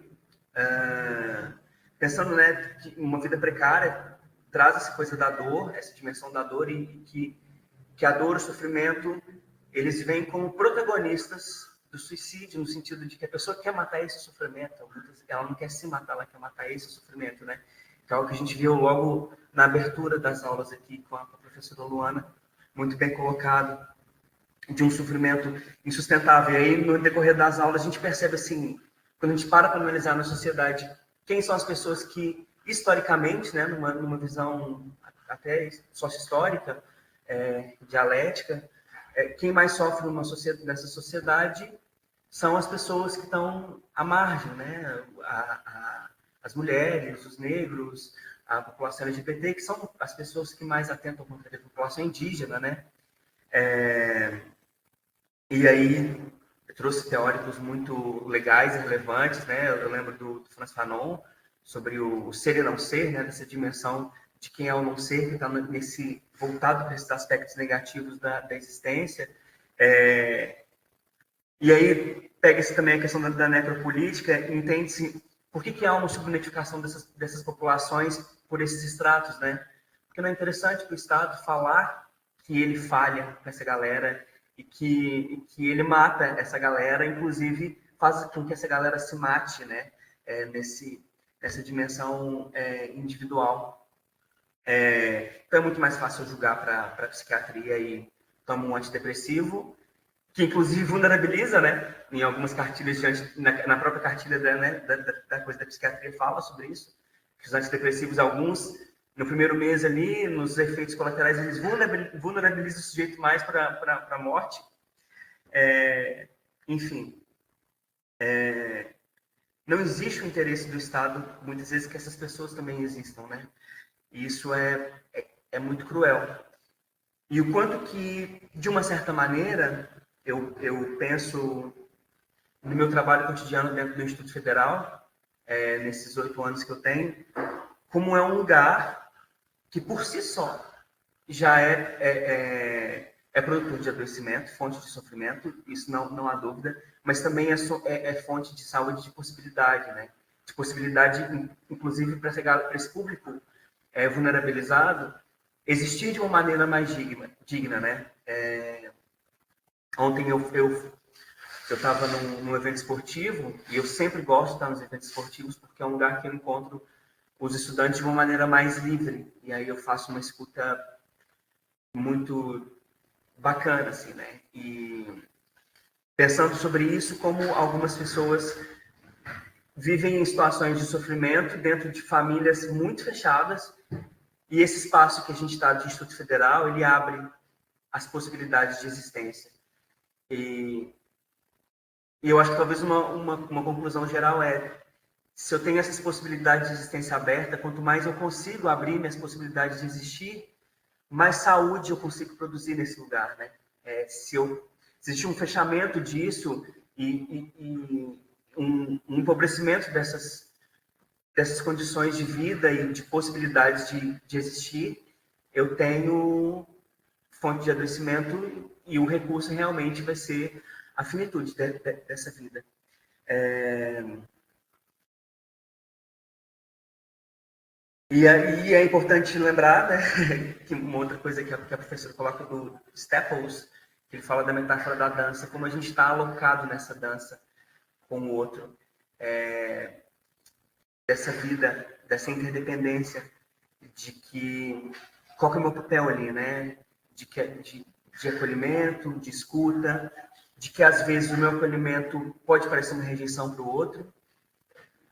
G: pensando, né, que uma vida precária traz essa coisa da dor, essa dimensão da dor, e que a dor e o sofrimento, eles vêm como protagonistas do suicídio, no sentido de que a pessoa quer matar esse sofrimento, ela não quer se matar, ela quer matar esse sofrimento, né? Que é algo que a gente viu logo na abertura das aulas aqui com a professora Luana, muito bem colocado, de um sofrimento insustentável. E aí, no decorrer das aulas, a gente percebe assim, quando a gente para analisar na sociedade quem são as pessoas que, historicamente, né, numa visão até sócio-histórica, dialética, quem mais sofre nessa sociedade são as pessoas que estão à margem, né? As mulheres, os negros, a população LGBT, que são as pessoas que mais atentam contra a população indígena, né? E aí, eu trouxe teóricos muito legais e relevantes, né? Eu lembro do Franz Fanon, sobre o ser e não ser, né? Dessa dimensão de quem é o não ser, que está voltado para esses aspectos negativos da existência. E aí, pega-se também a questão da necropolítica, e entende-se por que há uma subnotificação dessas populações por esses estratos, né? Porque não é interessante para o Estado falar que ele falha nessa galera, e que ele mata essa galera, inclusive faz com que essa galera se mate, né? Nessa dimensão individual. Então é muito mais fácil julgar para a psiquiatria e toma um antidepressivo, que inclusive vulnerabiliza, né? Em algumas cartilhas, na própria cartilha da coisa da psiquiatria fala sobre isso, que os antidepressivos, alguns, no primeiro mês ali, nos efeitos colaterais, eles vulnerabilizam o sujeito mais para a morte. Enfim, não existe o interesse do Estado, muitas vezes, que essas pessoas também existam, né? E isso é muito cruel. E o quanto que, de uma certa maneira, eu penso no meu trabalho cotidiano dentro do Instituto Federal, nesses 8 anos que eu tenho, como é um lugar que, por si só, já é produtor de adoecimento, fonte de sofrimento, isso não há dúvida, mas também é fonte de saúde, de possibilidade, né? De possibilidade, inclusive, para esse público vulnerabilizado, existir de uma maneira mais digna, né? Ontem eu estava num evento esportivo, e eu sempre gosto de estar nos eventos esportivos, porque é um lugar que eu encontro os estudantes de uma maneira mais livre. E aí eu faço uma escuta muito bacana, assim, né? E pensando sobre isso, como algumas pessoas vivem em situações de sofrimento dentro de famílias muito fechadas, e esse espaço que a gente está de Instituto Federal, ele abre as possibilidades de existência. E eu acho que talvez uma conclusão geral é: se eu tenho essas possibilidades de existência aberta, quanto mais eu consigo abrir minhas possibilidades de existir, mais saúde eu consigo produzir nesse lugar, né? Se existe um fechamento disso e um empobrecimento dessas condições de vida e de possibilidades de existir, eu tenho fonte de adoecimento e o recurso realmente vai ser a finitude dessa vida. E é importante lembrar, né, que uma outra coisa que a professora coloca do Staples, que ele fala da metáfora da dança, como a gente está alocado nessa dança com o outro, dessa vida, dessa interdependência, de que qual que é o meu papel ali, né, de acolhimento, de escuta, de que às vezes o meu acolhimento pode parecer uma rejeição para o outro,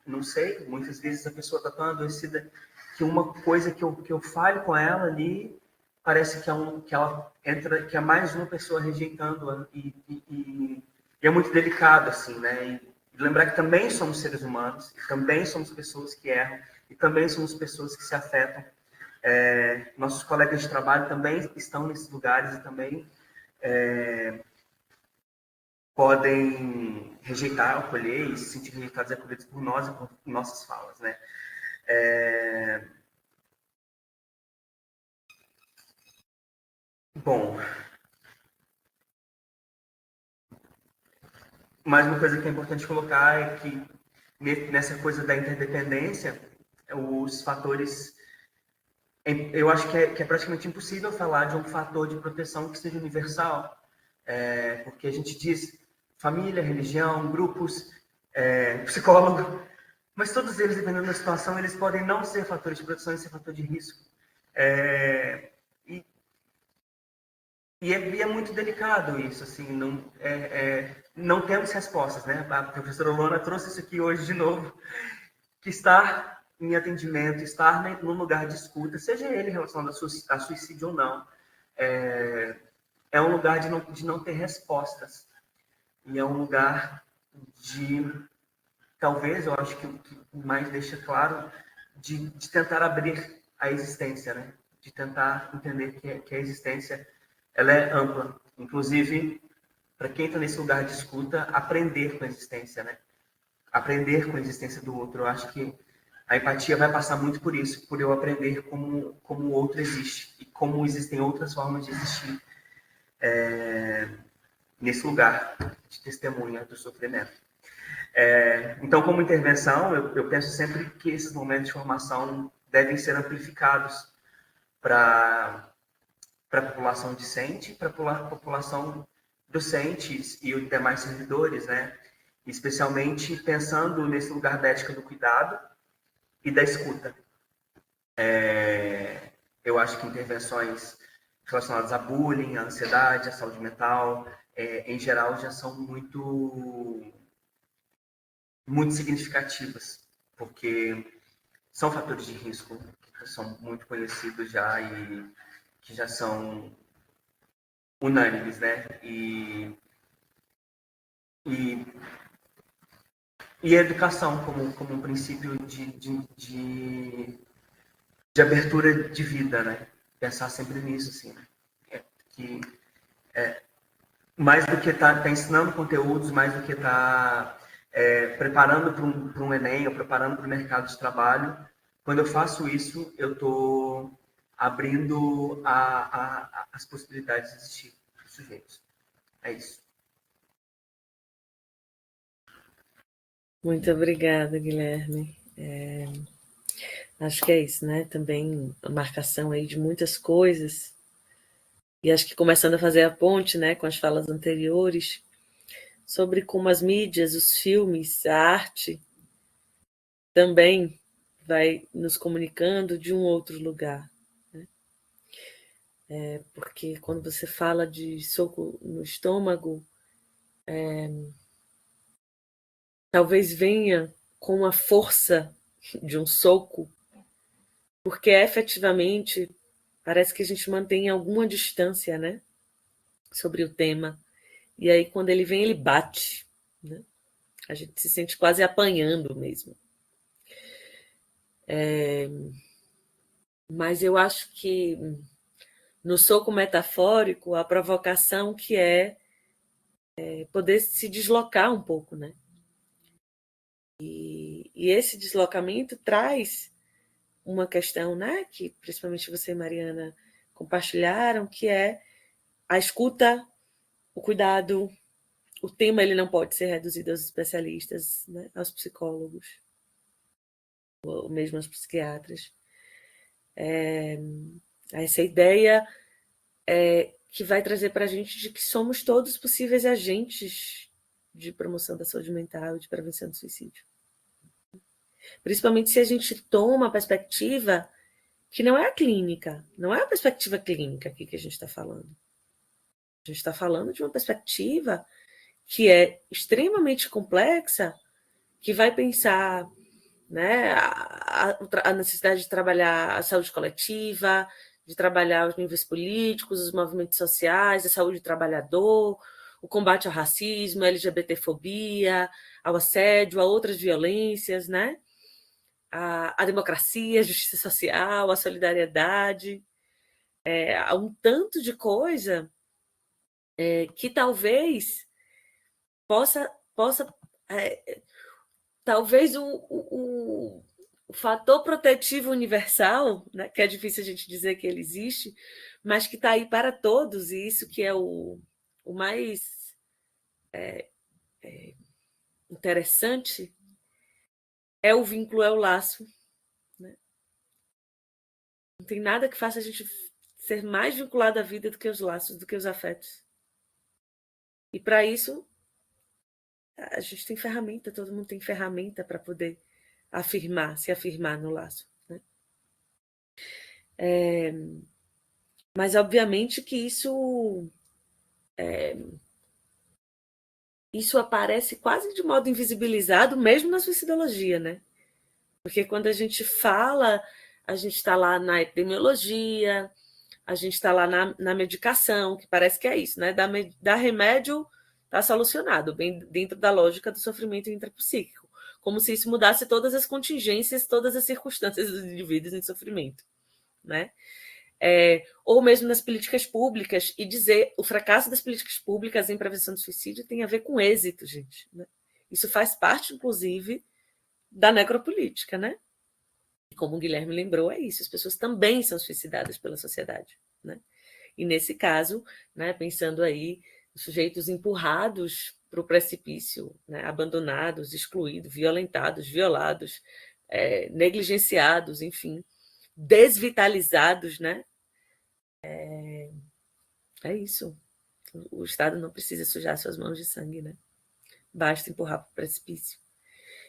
G: não sei, muitas vezes a pessoa está tão adoecida que uma coisa que eu fale com ela ali parece que ela entra, que é mais uma pessoa rejeitando-a e é muito delicado, assim, né? E lembrar que também somos seres humanos, também somos pessoas que erram e também somos pessoas que se afetam. Nossos colegas de trabalho também estão nesses lugares e também podem rejeitar, acolher e se sentir rejeitados e acolhidos por nós e por nossas falas, né? Bom, mais uma coisa que é importante colocar é que nessa coisa da interdependência, os fatores... Eu acho que é praticamente impossível falar de um fator de proteção que seja universal, porque a gente diz família, religião, grupos, psicólogo, mas todos eles, dependendo da situação, eles podem não ser fatores de proteção e ser fator de risco. E é muito delicado isso, assim, não temos respostas, né? A professora Luana trouxe isso aqui hoje de novo, que estar em atendimento, estar num lugar de escuta, seja ele relacionado a suicídio ou não, é um lugar de não ter respostas. E é um lugar de, talvez, eu acho que o que mais deixa claro, de tentar abrir a existência, né? De tentar entender que a existência ela é ampla. Inclusive, para quem está nesse lugar de escuta, aprender com a existência, né? Aprender com a existência do outro. Eu acho que a empatia vai passar muito por isso, por eu aprender como o outro existe e como existem outras formas de existir nesse lugar de testemunha do sofrimento. Então, como intervenção, eu penso sempre que esses momentos de formação devem ser amplificados para a população discente, para a população docentes e os demais servidores, né? Especialmente pensando nesse lugar da ética do cuidado e da escuta. Eu acho que intervenções relacionadas a bullying, a ansiedade, a saúde mental, em geral, já são muito significativas, porque são fatores de risco que são muito conhecidos já e que já são unânimes, né? E a educação como um princípio de abertura de vida, né? Pensar sempre nisso, assim, né? Mais do que tá ensinando conteúdos, mais do que preparando para um Enem ou preparando para o mercado de trabalho, quando eu faço isso, eu estou abrindo as possibilidades de existir dos sujeitos. É isso.
B: Muito obrigada, Guilherme. Acho que é isso, né? Também a marcação aí de muitas coisas. E acho que começando a fazer a ponte, né, com as falas anteriores, sobre como as mídias, os filmes, a arte também vai nos comunicando de um outro lugar, né? Porque quando você fala de soco no estômago, talvez venha com a força de um soco, porque efetivamente parece que a gente mantém alguma distância, né, sobre o tema. E aí, quando ele vem, ele bate, né? A gente se sente quase apanhando mesmo. Mas eu acho que no soco metafórico, a provocação que é poder se deslocar um pouco, né? E esse deslocamento traz uma questão, né, que principalmente você e Mariana compartilharam, que é a escuta, o cuidado. O tema ele não pode ser reduzido aos especialistas, né, aos psicólogos, ou mesmo aos psiquiatras. Essa ideia que vai trazer para a gente de que somos todos possíveis agentes de promoção da saúde mental e de prevenção do suicídio. Principalmente se a gente toma a perspectiva que não é a clínica, não é a perspectiva clínica aqui que a gente está falando. A gente está falando de uma perspectiva que é extremamente complexa, que vai pensar, né, a necessidade de trabalhar a saúde coletiva, de trabalhar os níveis políticos, os movimentos sociais, a saúde do trabalhador, o combate ao racismo, à LGBTfobia, ao assédio, a outras violências, né? A democracia, a justiça social, a solidariedade. Há um tanto de coisa que talvez possa talvez o fator protetivo universal, né, que é difícil a gente dizer que ele existe, mas que está aí para todos, e isso que é o mais interessante, é o vínculo, é o laço. Né? Não tem nada que faça a gente ser mais vinculado à vida do que os laços, do que os afetos. E para isso, a gente tem ferramenta, todo mundo tem ferramenta para poder se afirmar no laço. Né? Mas, obviamente, que isso aparece quase de modo invisibilizado, mesmo na suicidologia, né? Porque quando a gente fala, a gente está lá na epidemiologia, a gente está lá na medicação, que parece que é isso, né? Dar remédio está solucionado, bem dentro da lógica do sofrimento intrapsíquico, como se isso mudasse todas as contingências, todas as circunstâncias dos indivíduos em sofrimento, né? Ou mesmo nas políticas públicas, e dizer o fracasso das políticas públicas em prevenção do suicídio tem a ver com êxito, gente. Né? Isso faz parte, inclusive, da necropolítica, né? E como o Guilherme lembrou, é isso, as pessoas também são suicidadas pela sociedade. Né? E nesse caso, né, pensando aí, os sujeitos empurrados para o precipício, né, abandonados, excluídos, violentados, violados, negligenciados, enfim, desvitalizados, né? É isso. O Estado não precisa sujar suas mãos de sangue, né? Basta empurrar para o precipício.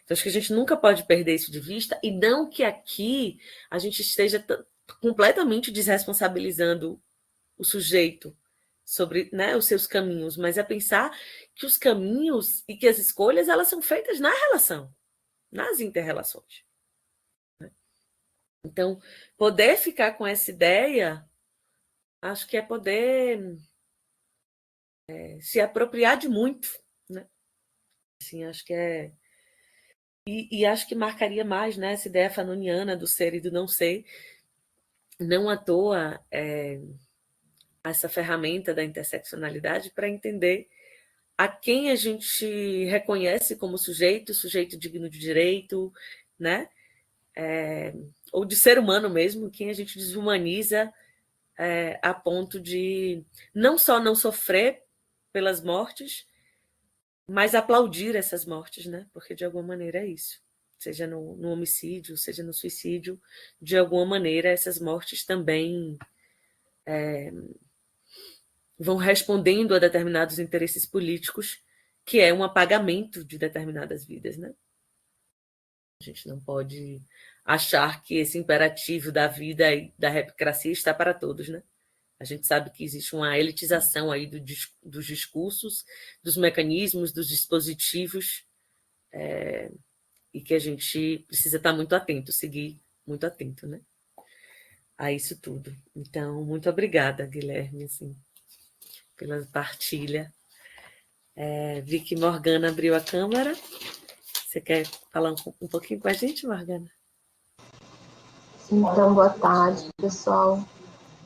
B: Então, acho que a gente nunca pode perder isso de vista, e não que aqui a gente esteja completamente desresponsabilizando o sujeito sobre, né, os seus caminhos, mas é pensar que os caminhos e que as escolhas elas são feitas na relação, nas inter-relações. Né? Então, poder ficar com essa ideia, acho que é poder se apropriar de muito, né? Assim, acho que e acho que marcaria mais, né, essa ideia fanoniana do ser e do não ser. Não à toa essa ferramenta da interseccionalidade para entender a quem a gente reconhece como sujeito digno de direito, né? Ou de ser humano mesmo, quem a gente desumaniza a ponto de não só não sofrer pelas mortes, mas aplaudir essas mortes, né? Porque de alguma maneira é isso. Seja no homicídio, seja no suicídio, de alguma maneira essas mortes também vão respondendo a determinados interesses políticos, que é um apagamento de determinadas vidas, né? A gente não pode achar que esse imperativo da vida e da repicracia está para todos, né? A gente sabe que existe uma elitização aí dos discursos, dos mecanismos, dos dispositivos, e que a gente precisa estar muito atento, seguir muito atento, né? A isso tudo. Então, muito obrigada, Guilherme, assim, pela partilha. Vi que Morgana abriu a câmera. Você quer falar um pouquinho com a gente, Morgana?
H: Então, boa tarde, pessoal.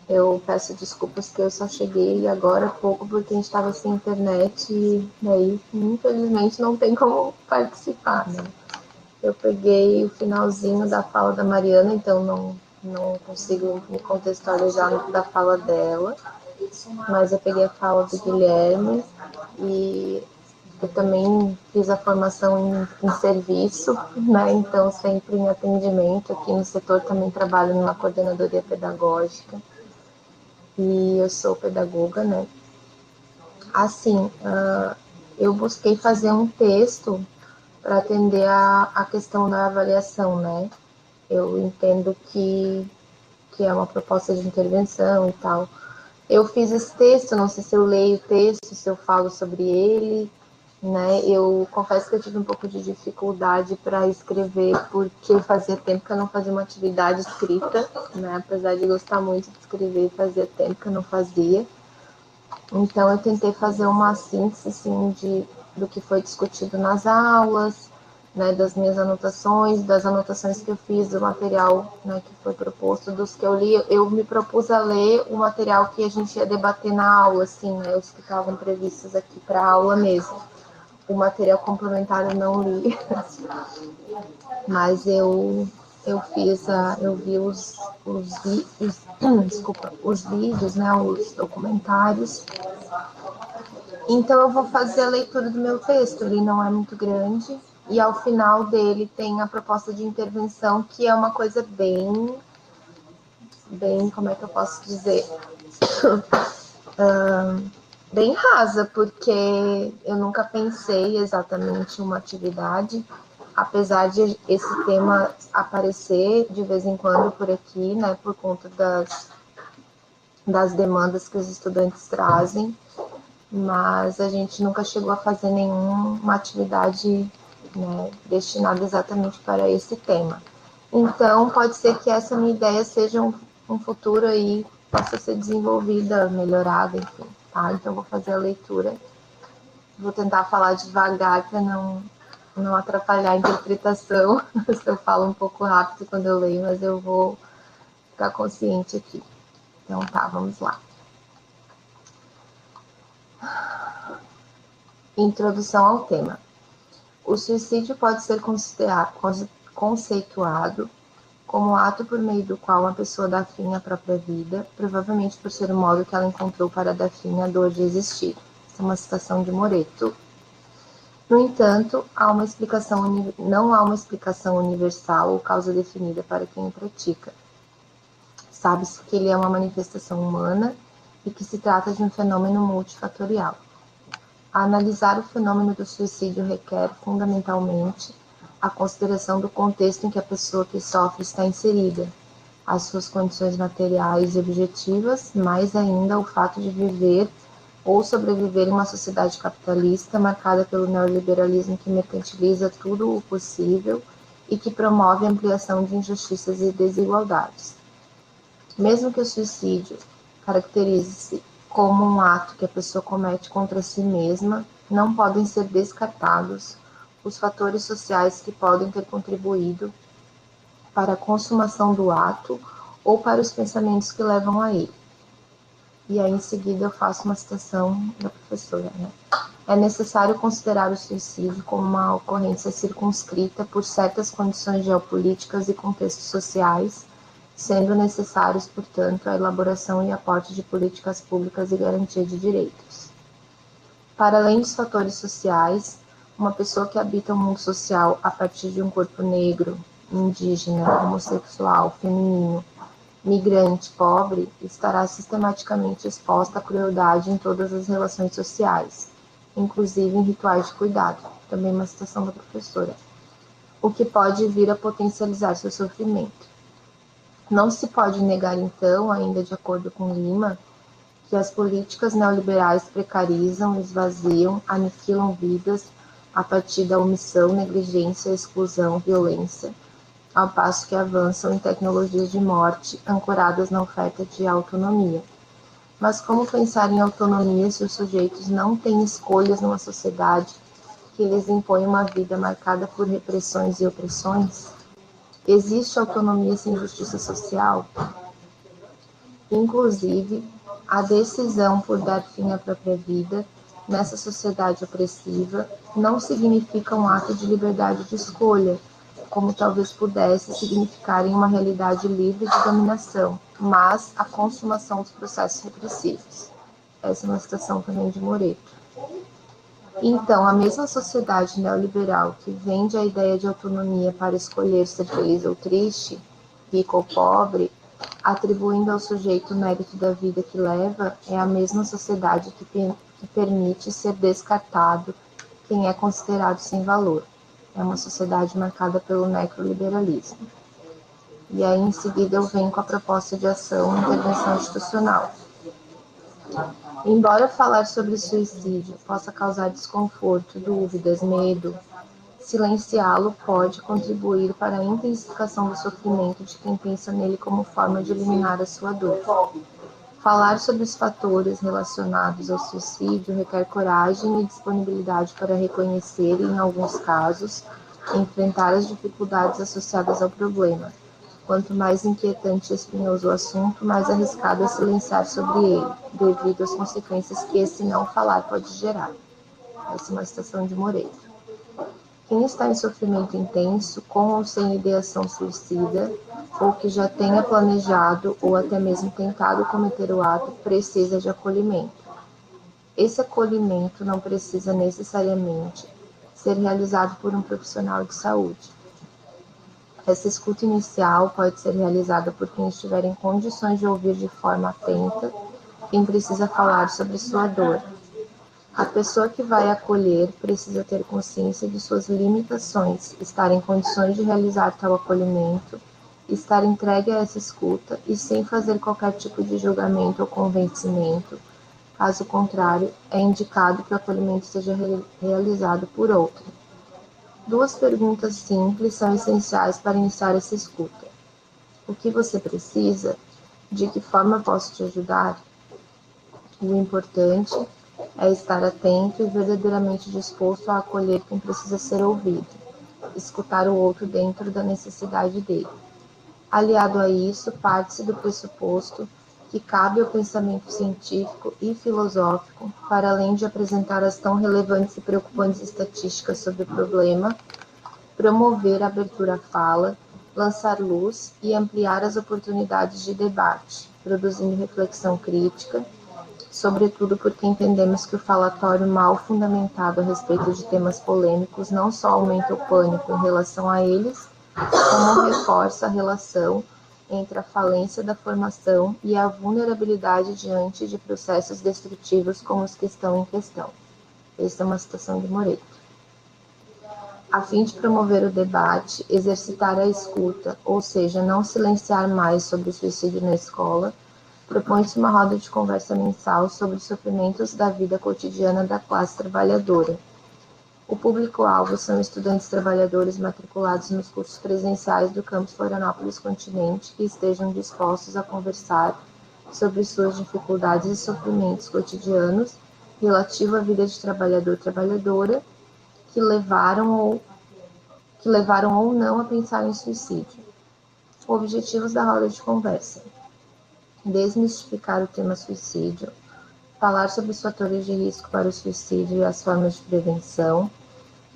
H: Eu peço desculpas que eu só cheguei agora há pouco porque a gente estava sem internet e daí, infelizmente, não tem como participar, né? Eu peguei o finalzinho da fala da Mariana, então não consigo me contextualizar da fala dela, mas eu peguei a fala do Guilherme e eu também fiz a formação em serviço, né? Então sempre em atendimento aqui no setor, também trabalho numa coordenadoria pedagógica e eu sou pedagoga, né? Assim, eu busquei fazer um texto para atender a questão da avaliação, né? Eu entendo que é uma proposta de intervenção e tal. Eu fiz esse texto, não sei se eu leio o texto, se eu falo sobre ele, né? Eu confesso que eu tive um pouco de dificuldade para escrever, porque fazia tempo que eu não fazia uma atividade escrita, né? Apesar de gostar muito de escrever, fazia tempo que eu não fazia. Então, eu tentei fazer uma síntese, assim, do que foi discutido nas aulas, né, das minhas anotações, das anotações que eu fiz, do material, né, que foi proposto, dos que eu li. Eu me propus a ler o material que a gente ia debater na aula, assim, né, os que estavam previstos aqui para a aula mesmo. O material complementar eu não li, mas eu vi os vídeos, né, os documentários. Então eu vou fazer a leitura do meu texto, ele não é muito grande, e ao final dele tem a proposta de intervenção, que é uma coisa bem, como é que eu posso dizer? Bem rasa, porque eu nunca pensei exatamente em uma atividade, apesar de esse tema aparecer de vez em quando por aqui, né, por conta das demandas que os estudantes trazem, mas a gente nunca chegou a fazer nenhuma atividade, né, destinada exatamente para esse tema. Então, pode ser que essa minha ideia seja um futuro aí, possa ser desenvolvida, melhorada, enfim, tá? Então, vou fazer a leitura. Vou tentar falar devagar para não atrapalhar a interpretação, se eu falo um pouco rápido quando eu leio, mas eu vou ficar consciente aqui. Então, tá, vamos lá. Introdução ao tema. O suicídio pode ser conceituado como ato por meio do qual uma pessoa dá fim à própria vida, provavelmente por ser o modo que ela encontrou para dar fim à dor de existir. Essa é uma citação de Moreto. No entanto, não há uma explicação universal ou causa definida para quem o pratica. Sabe-se que ele é uma manifestação humana e que se trata de um fenômeno multifatorial. A analisar o fenômeno do suicídio requer, fundamentalmente, a consideração do contexto em que a pessoa que sofre está inserida, as suas condições materiais e objetivas, mais ainda o fato de viver ou sobreviver em uma sociedade capitalista marcada pelo neoliberalismo que mercantiliza tudo o possível e que promove a ampliação de injustiças e desigualdades. Mesmo que o suicídio caracterize-se como um ato que a pessoa comete contra si mesma, não podem ser descartados os fatores sociais que podem ter contribuído para a consumação do ato ou para os pensamentos que levam a ele. E aí, em seguida, eu faço uma citação da professora, né? É necessário considerar o suicídio como uma ocorrência circunscrita por certas condições geopolíticas e contextos sociais, sendo necessários, portanto, a elaboração e aporte de políticas públicas e garantia de direitos. Para além dos fatores sociais, uma pessoa que habita o mundo social a partir de um corpo negro, indígena, homossexual, feminino, migrante, pobre, estará sistematicamente exposta à crueldade em todas as relações sociais, inclusive em rituais de cuidado. Também uma citação da professora. o que pode vir a potencializar seu sofrimento. Não se pode negar, então, ainda de acordo com Lima, que as políticas neoliberais precarizam, esvaziam, aniquilam vidas a partir da omissão, negligência, exclusão, violência, ao passo que avançam em tecnologias de morte ancoradas na oferta de autonomia. Mas como pensar em autonomia se os sujeitos não têm escolhas numa sociedade que lhes impõe uma vida marcada por repressões e opressões? Existe autonomia sem justiça social? Inclusive, a decisão por dar fim à própria vida, nessa sociedade opressiva, não significa um ato de liberdade de escolha, como talvez pudesse significar em uma realidade livre de dominação, mas a consumação dos processos repressivos. Essa é uma citação também de Moreto. Então, a mesma sociedade neoliberal que vende a ideia de autonomia para escolher ser feliz ou triste, rico ou pobre, atribuindo ao sujeito o mérito da vida que leva, é a mesma sociedade que permite ser descartado quem é considerado sem valor. É uma sociedade marcada pelo necroliberalismo. E aí, em seguida, eu venho com a proposta de ação e intervenção institucional. Embora falar sobre suicídio possa causar desconforto, dúvidas, medo, silenciá-lo pode contribuir para a intensificação do sofrimento de quem pensa nele como forma de eliminar a sua dor. Falar sobre os fatores relacionados ao suicídio requer coragem e disponibilidade para reconhecer e, em alguns casos, enfrentar as dificuldades associadas ao problema. Quanto mais inquietante e espinhoso o assunto, mais arriscado é silenciar sobre ele, devido às consequências que esse não falar pode gerar. Essa é uma citação de Moreto. Quem está em sofrimento intenso, com ou sem ideação suicida, ou que já tenha planejado ou até mesmo tentado cometer o ato, precisa de acolhimento. Esse acolhimento não precisa necessariamente ser realizado por um profissional de saúde. Essa escuta inicial pode ser realizada por quem estiver em condições de ouvir de forma atenta quem precisa falar sobre sua dor. A pessoa que vai acolher precisa ter consciência de suas limitações, estar em condições de realizar tal acolhimento, estar entregue a essa escuta e sem fazer qualquer tipo de julgamento ou convencimento. Caso contrário, é indicado que o acolhimento seja realizado por outro. 2 perguntas simples são essenciais para iniciar essa escuta. O que você precisa? De que forma posso te ajudar? O importante é estar atento e verdadeiramente disposto a acolher quem precisa ser ouvido, escutar o outro dentro da necessidade dele. Aliado a isso, parte-se do pressuposto que cabe ao pensamento científico e filosófico, para além de apresentar as tão relevantes e preocupantes estatísticas sobre o problema, promover a abertura à fala, lançar luz e ampliar as oportunidades de debate, produzindo reflexão crítica, sobretudo porque entendemos que o falatório mal fundamentado a respeito de temas polêmicos não só aumenta o pânico em relação a eles, como reforça a relação entre a falência da formação e a vulnerabilidade diante de processos destrutivos como os que estão em questão. Esta é uma citação de Moreto. A fim de promover o debate, exercitar a escuta, ou seja, não silenciar mais sobre o suicídio na escola, propõe-se uma roda de conversa mensal sobre os sofrimentos da vida cotidiana da classe trabalhadora. O público-alvo são estudantes trabalhadores matriculados nos cursos presenciais do campus Florianópolis Continente que estejam dispostos a conversar sobre suas dificuldades e sofrimentos cotidianos relativo à vida de trabalhador-trabalhadora que levaram ou não a pensar em suicídio. Objetivos da roda de conversa: desmistificar o tema suicídio, falar sobre os fatores de risco para o suicídio e as formas de prevenção,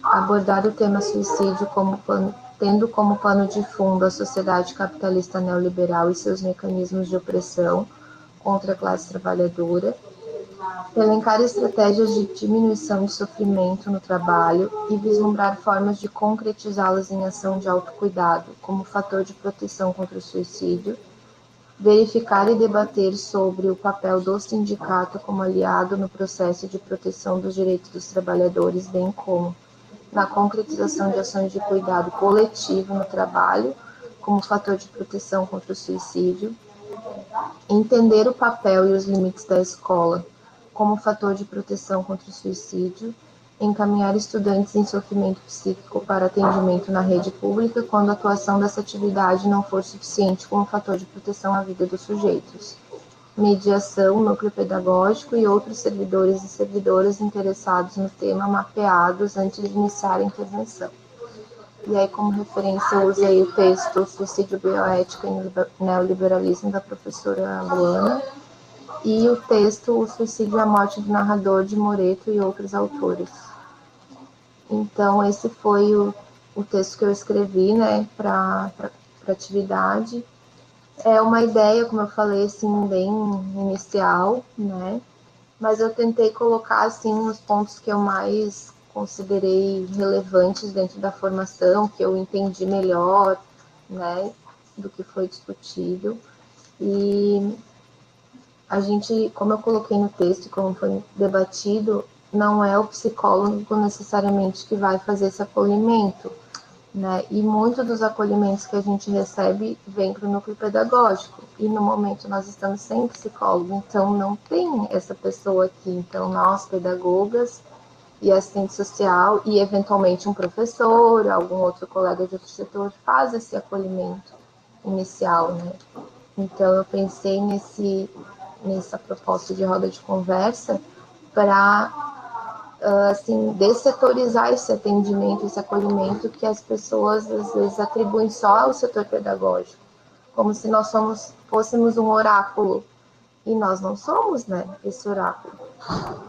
H: abordar o tema suicídio tendo como pano de fundo a sociedade capitalista neoliberal e seus mecanismos de opressão contra a classe trabalhadora, elencar estratégias de diminuição de sofrimento no trabalho e vislumbrar formas de concretizá-las em ação de autocuidado como fator de proteção contra o suicídio, verificar e debater sobre o papel do sindicato como aliado no processo de proteção dos direitos dos trabalhadores, bem como na concretização de ações de cuidado coletivo no trabalho, como fator de proteção contra o suicídio, entender o papel e os limites da escola como fator de proteção contra o suicídio, encaminhar estudantes em sofrimento psíquico para atendimento na rede pública quando a atuação dessa atividade não for suficiente como fator de proteção à vida dos sujeitos. Mediação, núcleo pedagógico e outros servidores e servidoras interessados no tema mapeados antes de iniciar a intervenção. E aí, como referência, eu usei o texto Suicídio, Bioética e Neoliberalismo, da professora Luana, e o texto O Suicídio e a Morte do Narrador, de Moreto e outros autores. Então, esse foi o texto que eu escrevi, né, para a atividade. É uma ideia, como eu falei, assim, bem inicial, né, mas eu tentei colocar, assim, os pontos que eu mais considerei relevantes dentro da formação, que eu entendi melhor, né, do que foi discutido. E a gente, como eu coloquei no texto, como foi debatido, não é o psicólogo necessariamente que vai fazer esse acolhimento, né? E muitos dos acolhimentos que a gente recebe vem para o núcleo pedagógico. E no momento nós estamos sem psicólogo, então não tem essa pessoa aqui. Então nós, pedagogas e assistente social e eventualmente um professor, algum outro colega de outro setor faz esse acolhimento inicial, né? Então eu pensei nessa proposta de roda de conversa para assim, dessetorizar esse atendimento, esse acolhimento que as pessoas às vezes atribuem só ao setor pedagógico, como se nós fôssemos um oráculo, e nós não somos, né, esse oráculo.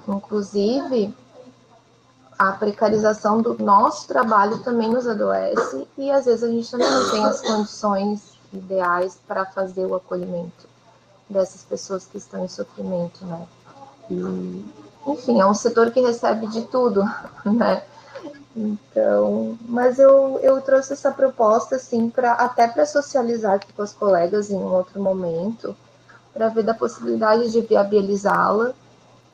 H: Inclusive, a precarização do nosso trabalho também nos adoece, e às vezes a gente também não tem as condições ideais para fazer o acolhimento dessas pessoas que estão em sofrimento, né. E, enfim, é um setor que recebe de tudo, né? Então, mas eu trouxe essa proposta, assim, até para socializar aqui com os colegas em um outro momento, para ver da possibilidade de viabilizá-la,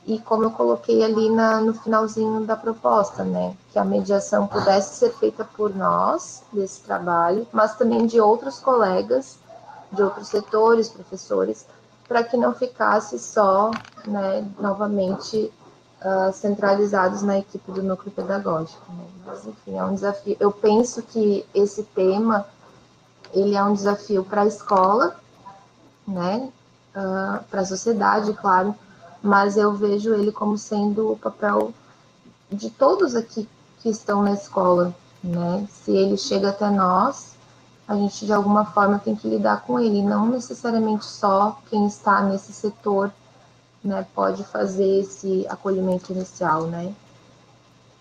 H: e como eu coloquei ali no finalzinho da proposta, né? Que a mediação pudesse ser feita por nós, desse trabalho, mas também de outros colegas, de outros setores, professores, para que não ficasse só, né, novamente, centralizados na equipe do núcleo pedagógico. Né? Mas, enfim, é um desafio. Eu penso que esse tema, ele é um desafio para a escola, né, para a sociedade, claro, mas eu vejo ele como sendo o papel de todos aqui que estão na escola, né? Se ele chega até nós, a gente de alguma forma tem que lidar com ele, não necessariamente só quem está nesse setor, né, pode fazer esse acolhimento inicial, né?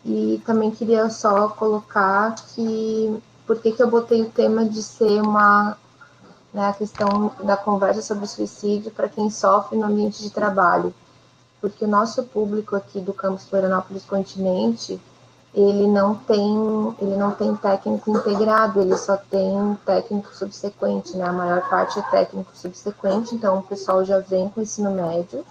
H: E também queria só colocar que por que eu botei o tema de ser né, a questão da conversa sobre suicídio para quem sofre no ambiente de trabalho, porque o nosso público aqui do campus Florianópolis Continente, ele não tem técnico integrado, ele só tem técnico subsequente, né? A maior parte é técnico subsequente, então o pessoal já vem com o ensino médio,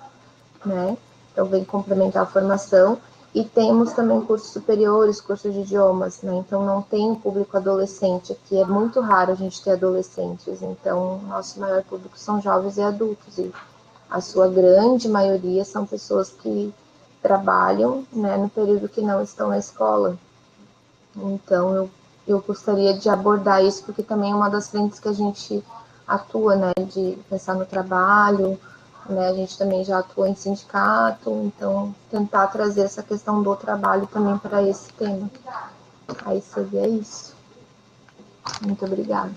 H: né? Então vem complementar a formação, e temos também cursos superiores, cursos de idiomas, né? Então não tem o público adolescente aqui, é muito raro a gente ter adolescentes, então nosso maior público são jovens e adultos, e a sua grande maioria são pessoas que trabalham, né, no período que não estão na escola. Então eu gostaria de abordar isso, porque também é uma das frentes que a gente atua, né, de pensar no trabalho, né, a gente também já atua em sindicato, então tentar trazer essa questão do trabalho também para esse tema. Aí seria isso. Muito obrigada.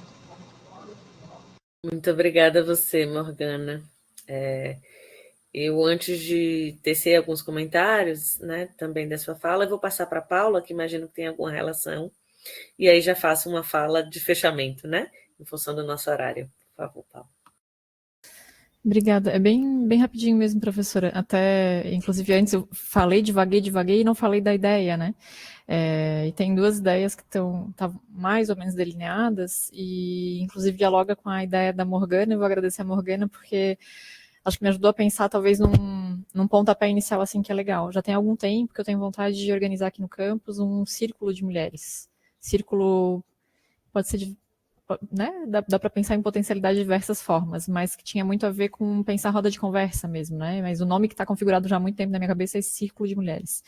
B: Muito obrigada a você, Morgana. Eu, antes de tecer alguns comentários, né, também da sua fala, eu vou passar para a Paula, que imagino que tem alguma relação, e aí já faço uma fala de fechamento, né, em função do nosso horário. Por favor, Paula.
E: Obrigada. É bem rapidinho mesmo, professora. Até, inclusive, antes eu falei devaguei e não falei da ideia, né? E tem duas ideias que estão mais ou menos delineadas e, inclusive, dialoga com a ideia da Morgana. Eu vou agradecer a Morgana porque acho que me ajudou a pensar, talvez, num pontapé inicial assim que é legal. Já tem algum tempo que eu tenho vontade de organizar aqui no campus um círculo de mulheres. Círculo pode ser de, né? Dá para pensar em potencialidade de diversas formas, mas que tinha muito a ver com pensar roda de conversa mesmo, né? Mas o nome que está configurado já há muito tempo na minha cabeça é esse Círculo de Mulheres.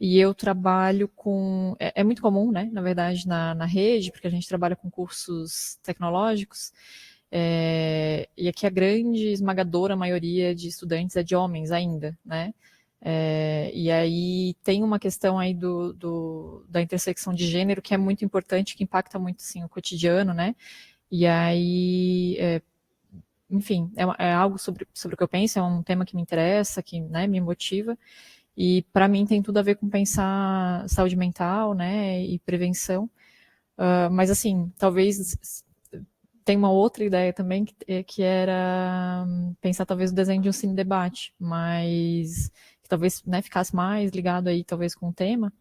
E: E eu trabalho com... É muito comum, né? Na verdade, na rede, porque a gente trabalha com cursos tecnológicos, e aqui a grande esmagadora maioria de estudantes é de homens ainda, né? E aí tem uma questão aí da intersecção de gênero que é muito importante, que impacta muito assim, o cotidiano, né? E aí, enfim, é algo sobre o que eu penso, é um tema que me interessa, que, né, me motiva, e para mim tem tudo a ver com pensar saúde mental, né, e prevenção. Mas assim, talvez tem uma outra ideia também que era pensar talvez o desenho de um cine debate, mas que talvez, né, ficasse mais ligado aí talvez com o tema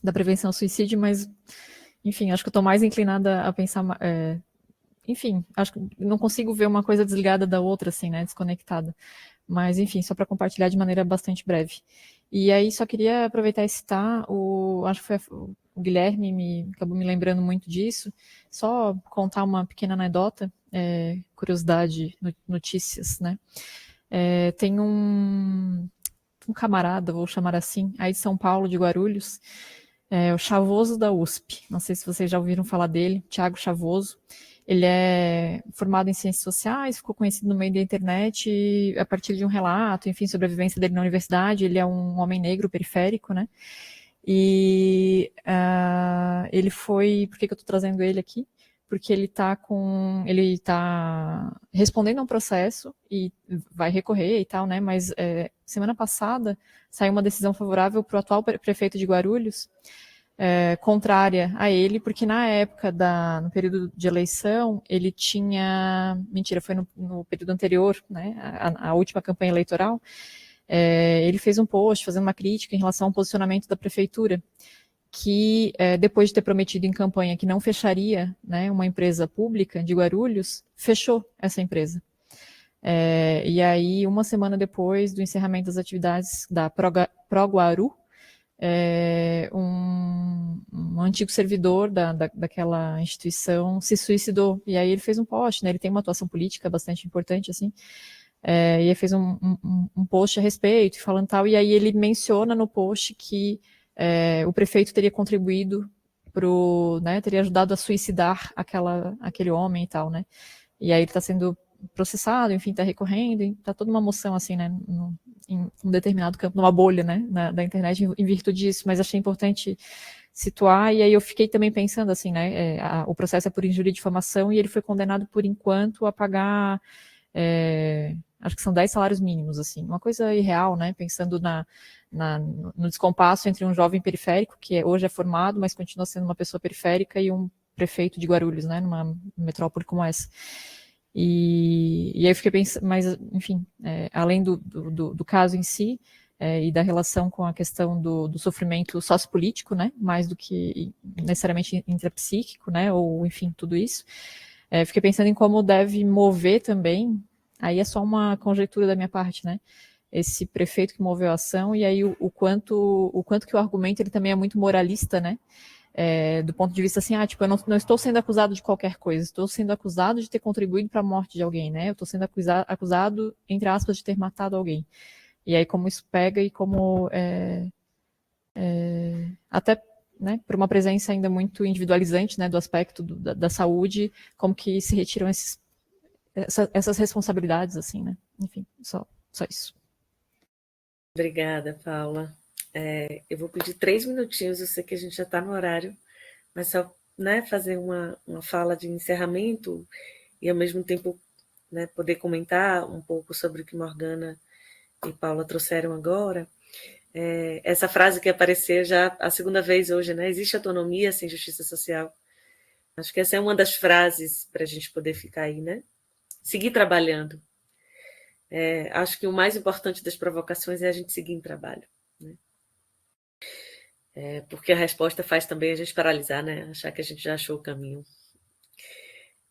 E: da prevenção ao suicídio, mas enfim, acho que eu estou mais inclinada a pensar, enfim, acho que não consigo ver uma coisa desligada da outra, assim, né, desconectada. Mas, enfim, só para compartilhar de maneira bastante breve. E aí, só queria aproveitar e citar, acho que foi o Guilherme acabou me lembrando muito disso, só contar uma pequena anedota, curiosidade, notícias, né? Tem um camarada, vou chamar assim, aí de São Paulo, de Guarulhos, o Chavoso da USP. Não sei se vocês já ouviram falar dele, Thiago Chavoso. Ele é formado em ciências sociais, ficou conhecido no meio da internet a partir de um relato, enfim, sobre a vivência dele na universidade. Ele é um homem negro periférico, né? E ele foi... Por que eu estou trazendo ele aqui? Porque ele está respondendo a um processo e vai recorrer e tal, né? Mas semana passada saiu uma decisão favorável para o atual prefeito de Guarulhos, contrária a ele, porque na época, no período de eleição, ele tinha... Mentira, foi no período anterior, né, a última campanha eleitoral, ele fez um post fazendo uma crítica em relação ao posicionamento da prefeitura, que depois de ter prometido em campanha que não fecharia, né, uma empresa pública de Guarulhos, fechou essa empresa. E aí, uma semana depois do encerramento das atividades da ProGuaru, um antigo servidor daquela instituição se suicidou, e aí ele fez um post, né, ele tem uma atuação política bastante importante, assim, e ele fez um post a respeito, falando tal, e aí ele menciona no post que o prefeito teria contribuído né, teria ajudado a suicidar aquele homem e tal, né, e aí ele está sendo processado, enfim, está recorrendo, está toda uma moção, assim, né, em um determinado campo, numa bolha, né, da internet, em virtude disso, mas achei importante situar, e aí eu fiquei também pensando, assim, né, o processo é por injúria e difamação, e ele foi condenado, por enquanto, a pagar, acho que são 10 salários mínimos, assim, uma coisa irreal, né, pensando no descompasso entre um jovem periférico, que hoje é formado, mas continua sendo uma pessoa periférica, e um prefeito de Guarulhos, né, numa metrópole como essa. E aí eu fiquei pensando, mas, enfim, além do caso em si, e da relação com a questão do sofrimento sociopolítico, né, mais do que necessariamente intrapsíquico, né, ou, enfim, tudo isso, fiquei pensando em como deve mover também, aí é só uma conjectura da minha parte, né, esse prefeito que moveu a ação, e aí o quanto que o argumento ele também é muito moralista, né, do ponto de vista assim, tipo, eu não estou sendo acusado de qualquer coisa, estou sendo acusado de ter contribuído para a morte de alguém, né? Eu estou sendo acusado, entre aspas, de ter matado alguém. E aí como isso pega e como até, né, por uma presença ainda muito individualizante, né, do aspecto da saúde, como que se retiram essas responsabilidades, assim, né? Enfim, só isso.
B: Obrigada, Paula. Eu vou pedir 3 minutinhos, eu sei que a gente já está no horário, mas só, né, fazer uma fala de encerramento e, ao mesmo tempo, né, poder comentar um pouco sobre o que Morgana e Paula trouxeram agora. Essa frase que apareceu já a segunda vez hoje, né? Existe autonomia sem justiça social. Acho que essa é uma das frases para a gente poder ficar aí, né? Seguir trabalhando. Acho que o mais importante das provocações é a gente seguir em trabalho, né? Porque a resposta faz também a gente paralisar, né? Achar que a gente já achou o caminho.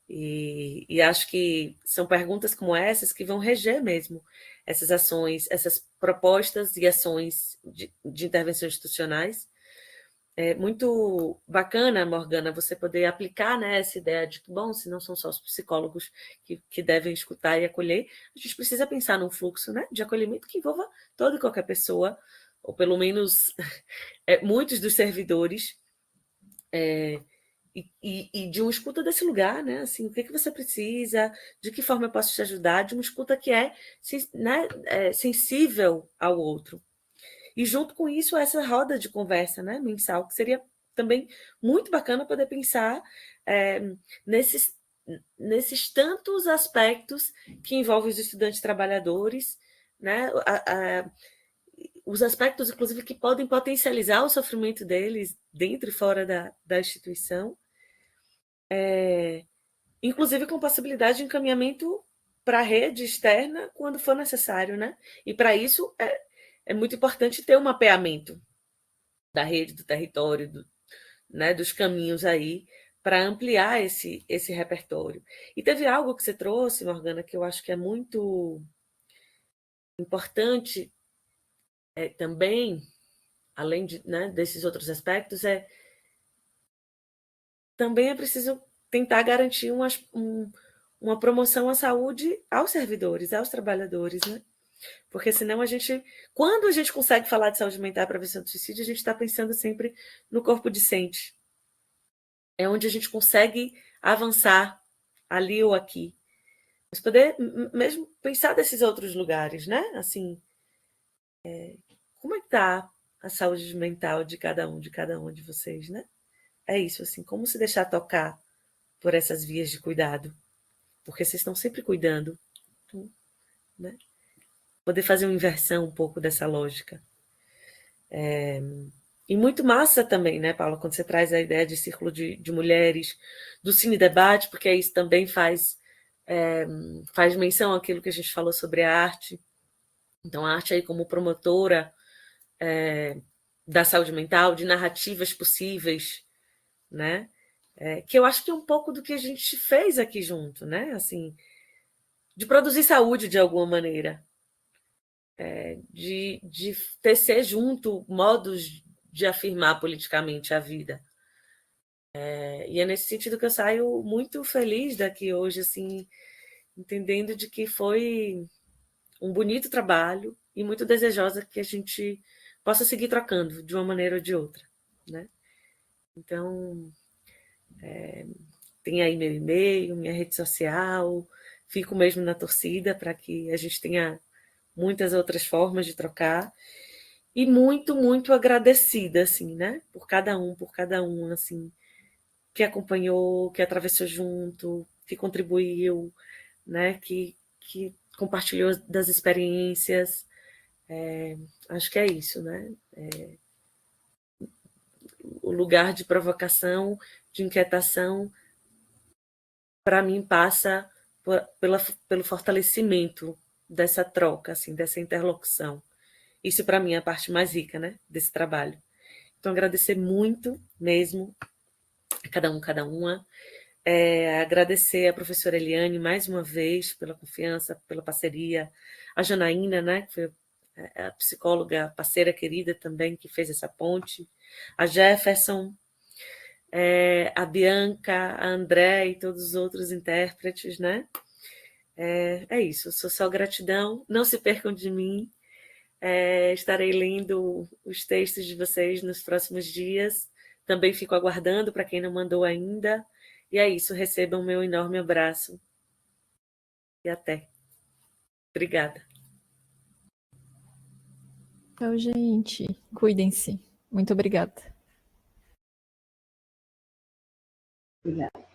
B: E acho que são perguntas como essas que vão reger mesmo essas ações, essas propostas e ações de intervenção institucionais. É muito bacana, Morgana, você poder aplicar, né, essa ideia de que, bom, se não são só os psicólogos que devem escutar e acolher, a gente precisa pensar num fluxo, né, de acolhimento que envolva toda e qualquer pessoa, ou pelo menos muitos dos servidores, e de uma escuta desse lugar, né, assim, o que você precisa, de que forma eu posso te ajudar, de uma escuta que né, sensível ao outro. E junto com isso, essa roda de conversa, né, mensal, que seria também muito bacana poder pensar nesses tantos aspectos que envolvem os estudantes trabalhadores, né, os aspectos, inclusive, que podem potencializar o sofrimento deles dentro e fora da instituição, inclusive com possibilidade de encaminhamento para a rede externa quando for necessário, né? E para isso é muito importante ter um mapeamento da rede, do território, né, dos caminhos aí, para ampliar esse repertório. E teve algo que você trouxe, Morgana, que eu acho que é muito importante também, além né, desses outros aspectos, também é preciso tentar garantir uma promoção à saúde aos servidores, aos trabalhadores, né? Porque senão quando a gente consegue falar de saúde mental e prevenção do suicídio, a gente está pensando sempre no corpo discente. É onde a gente consegue avançar ali ou aqui. Mas poder mesmo pensar desses outros lugares, né? Assim, como é que está a saúde mental de cada um de vocês, né? É isso, assim, como se deixar tocar por essas vias de cuidado. Porque vocês estão sempre cuidando, né? Poder fazer uma inversão um pouco dessa lógica. E muito massa também, né, Paula, quando você traz a ideia de círculo de mulheres, do Cine Debate, porque isso também faz menção àquilo que a gente falou sobre a arte. Então, a arte aí como promotora da saúde mental, de narrativas possíveis, né? Que eu acho que é um pouco do que a gente fez aqui junto, né? Assim, de produzir saúde de alguma maneira, de tecer junto modos de afirmar politicamente a vida. E é nesse sentido que eu saio muito feliz daqui hoje, assim, entendendo de que foi um bonito trabalho e muito desejosa que a gente possa seguir trocando de uma maneira ou de outra, né? Então, tem aí meu e-mail, minha rede social, fico mesmo na torcida para que a gente tenha muitas outras formas de trocar. E muito, muito agradecida, assim, né? Por cada um, assim, que acompanhou, que atravessou junto, que contribuiu, né? Que compartilhou das experiências. Acho que é isso, né? O lugar de provocação, de inquietação, para mim, passa pelo fortalecimento dessa troca, assim, dessa interlocução. Isso, para mim, é a parte mais rica, né, desse trabalho. Então, agradecer muito mesmo a cada uma. Agradecer a professora Eliane mais uma vez pela confiança, pela parceria. A Janaína, né, que foi a psicóloga parceira querida também, que fez essa ponte. A Jefferson, a Bianca, a André e todos os outros intérpretes, né? É isso, sou só gratidão. Não se percam de mim. Estarei lendo os textos de vocês nos próximos dias. Também fico aguardando para quem não mandou ainda. E é isso, recebam meu enorme abraço. E até. Obrigada.
E: Tchau, gente. Cuidem-se. Muito obrigada.
F: Obrigada.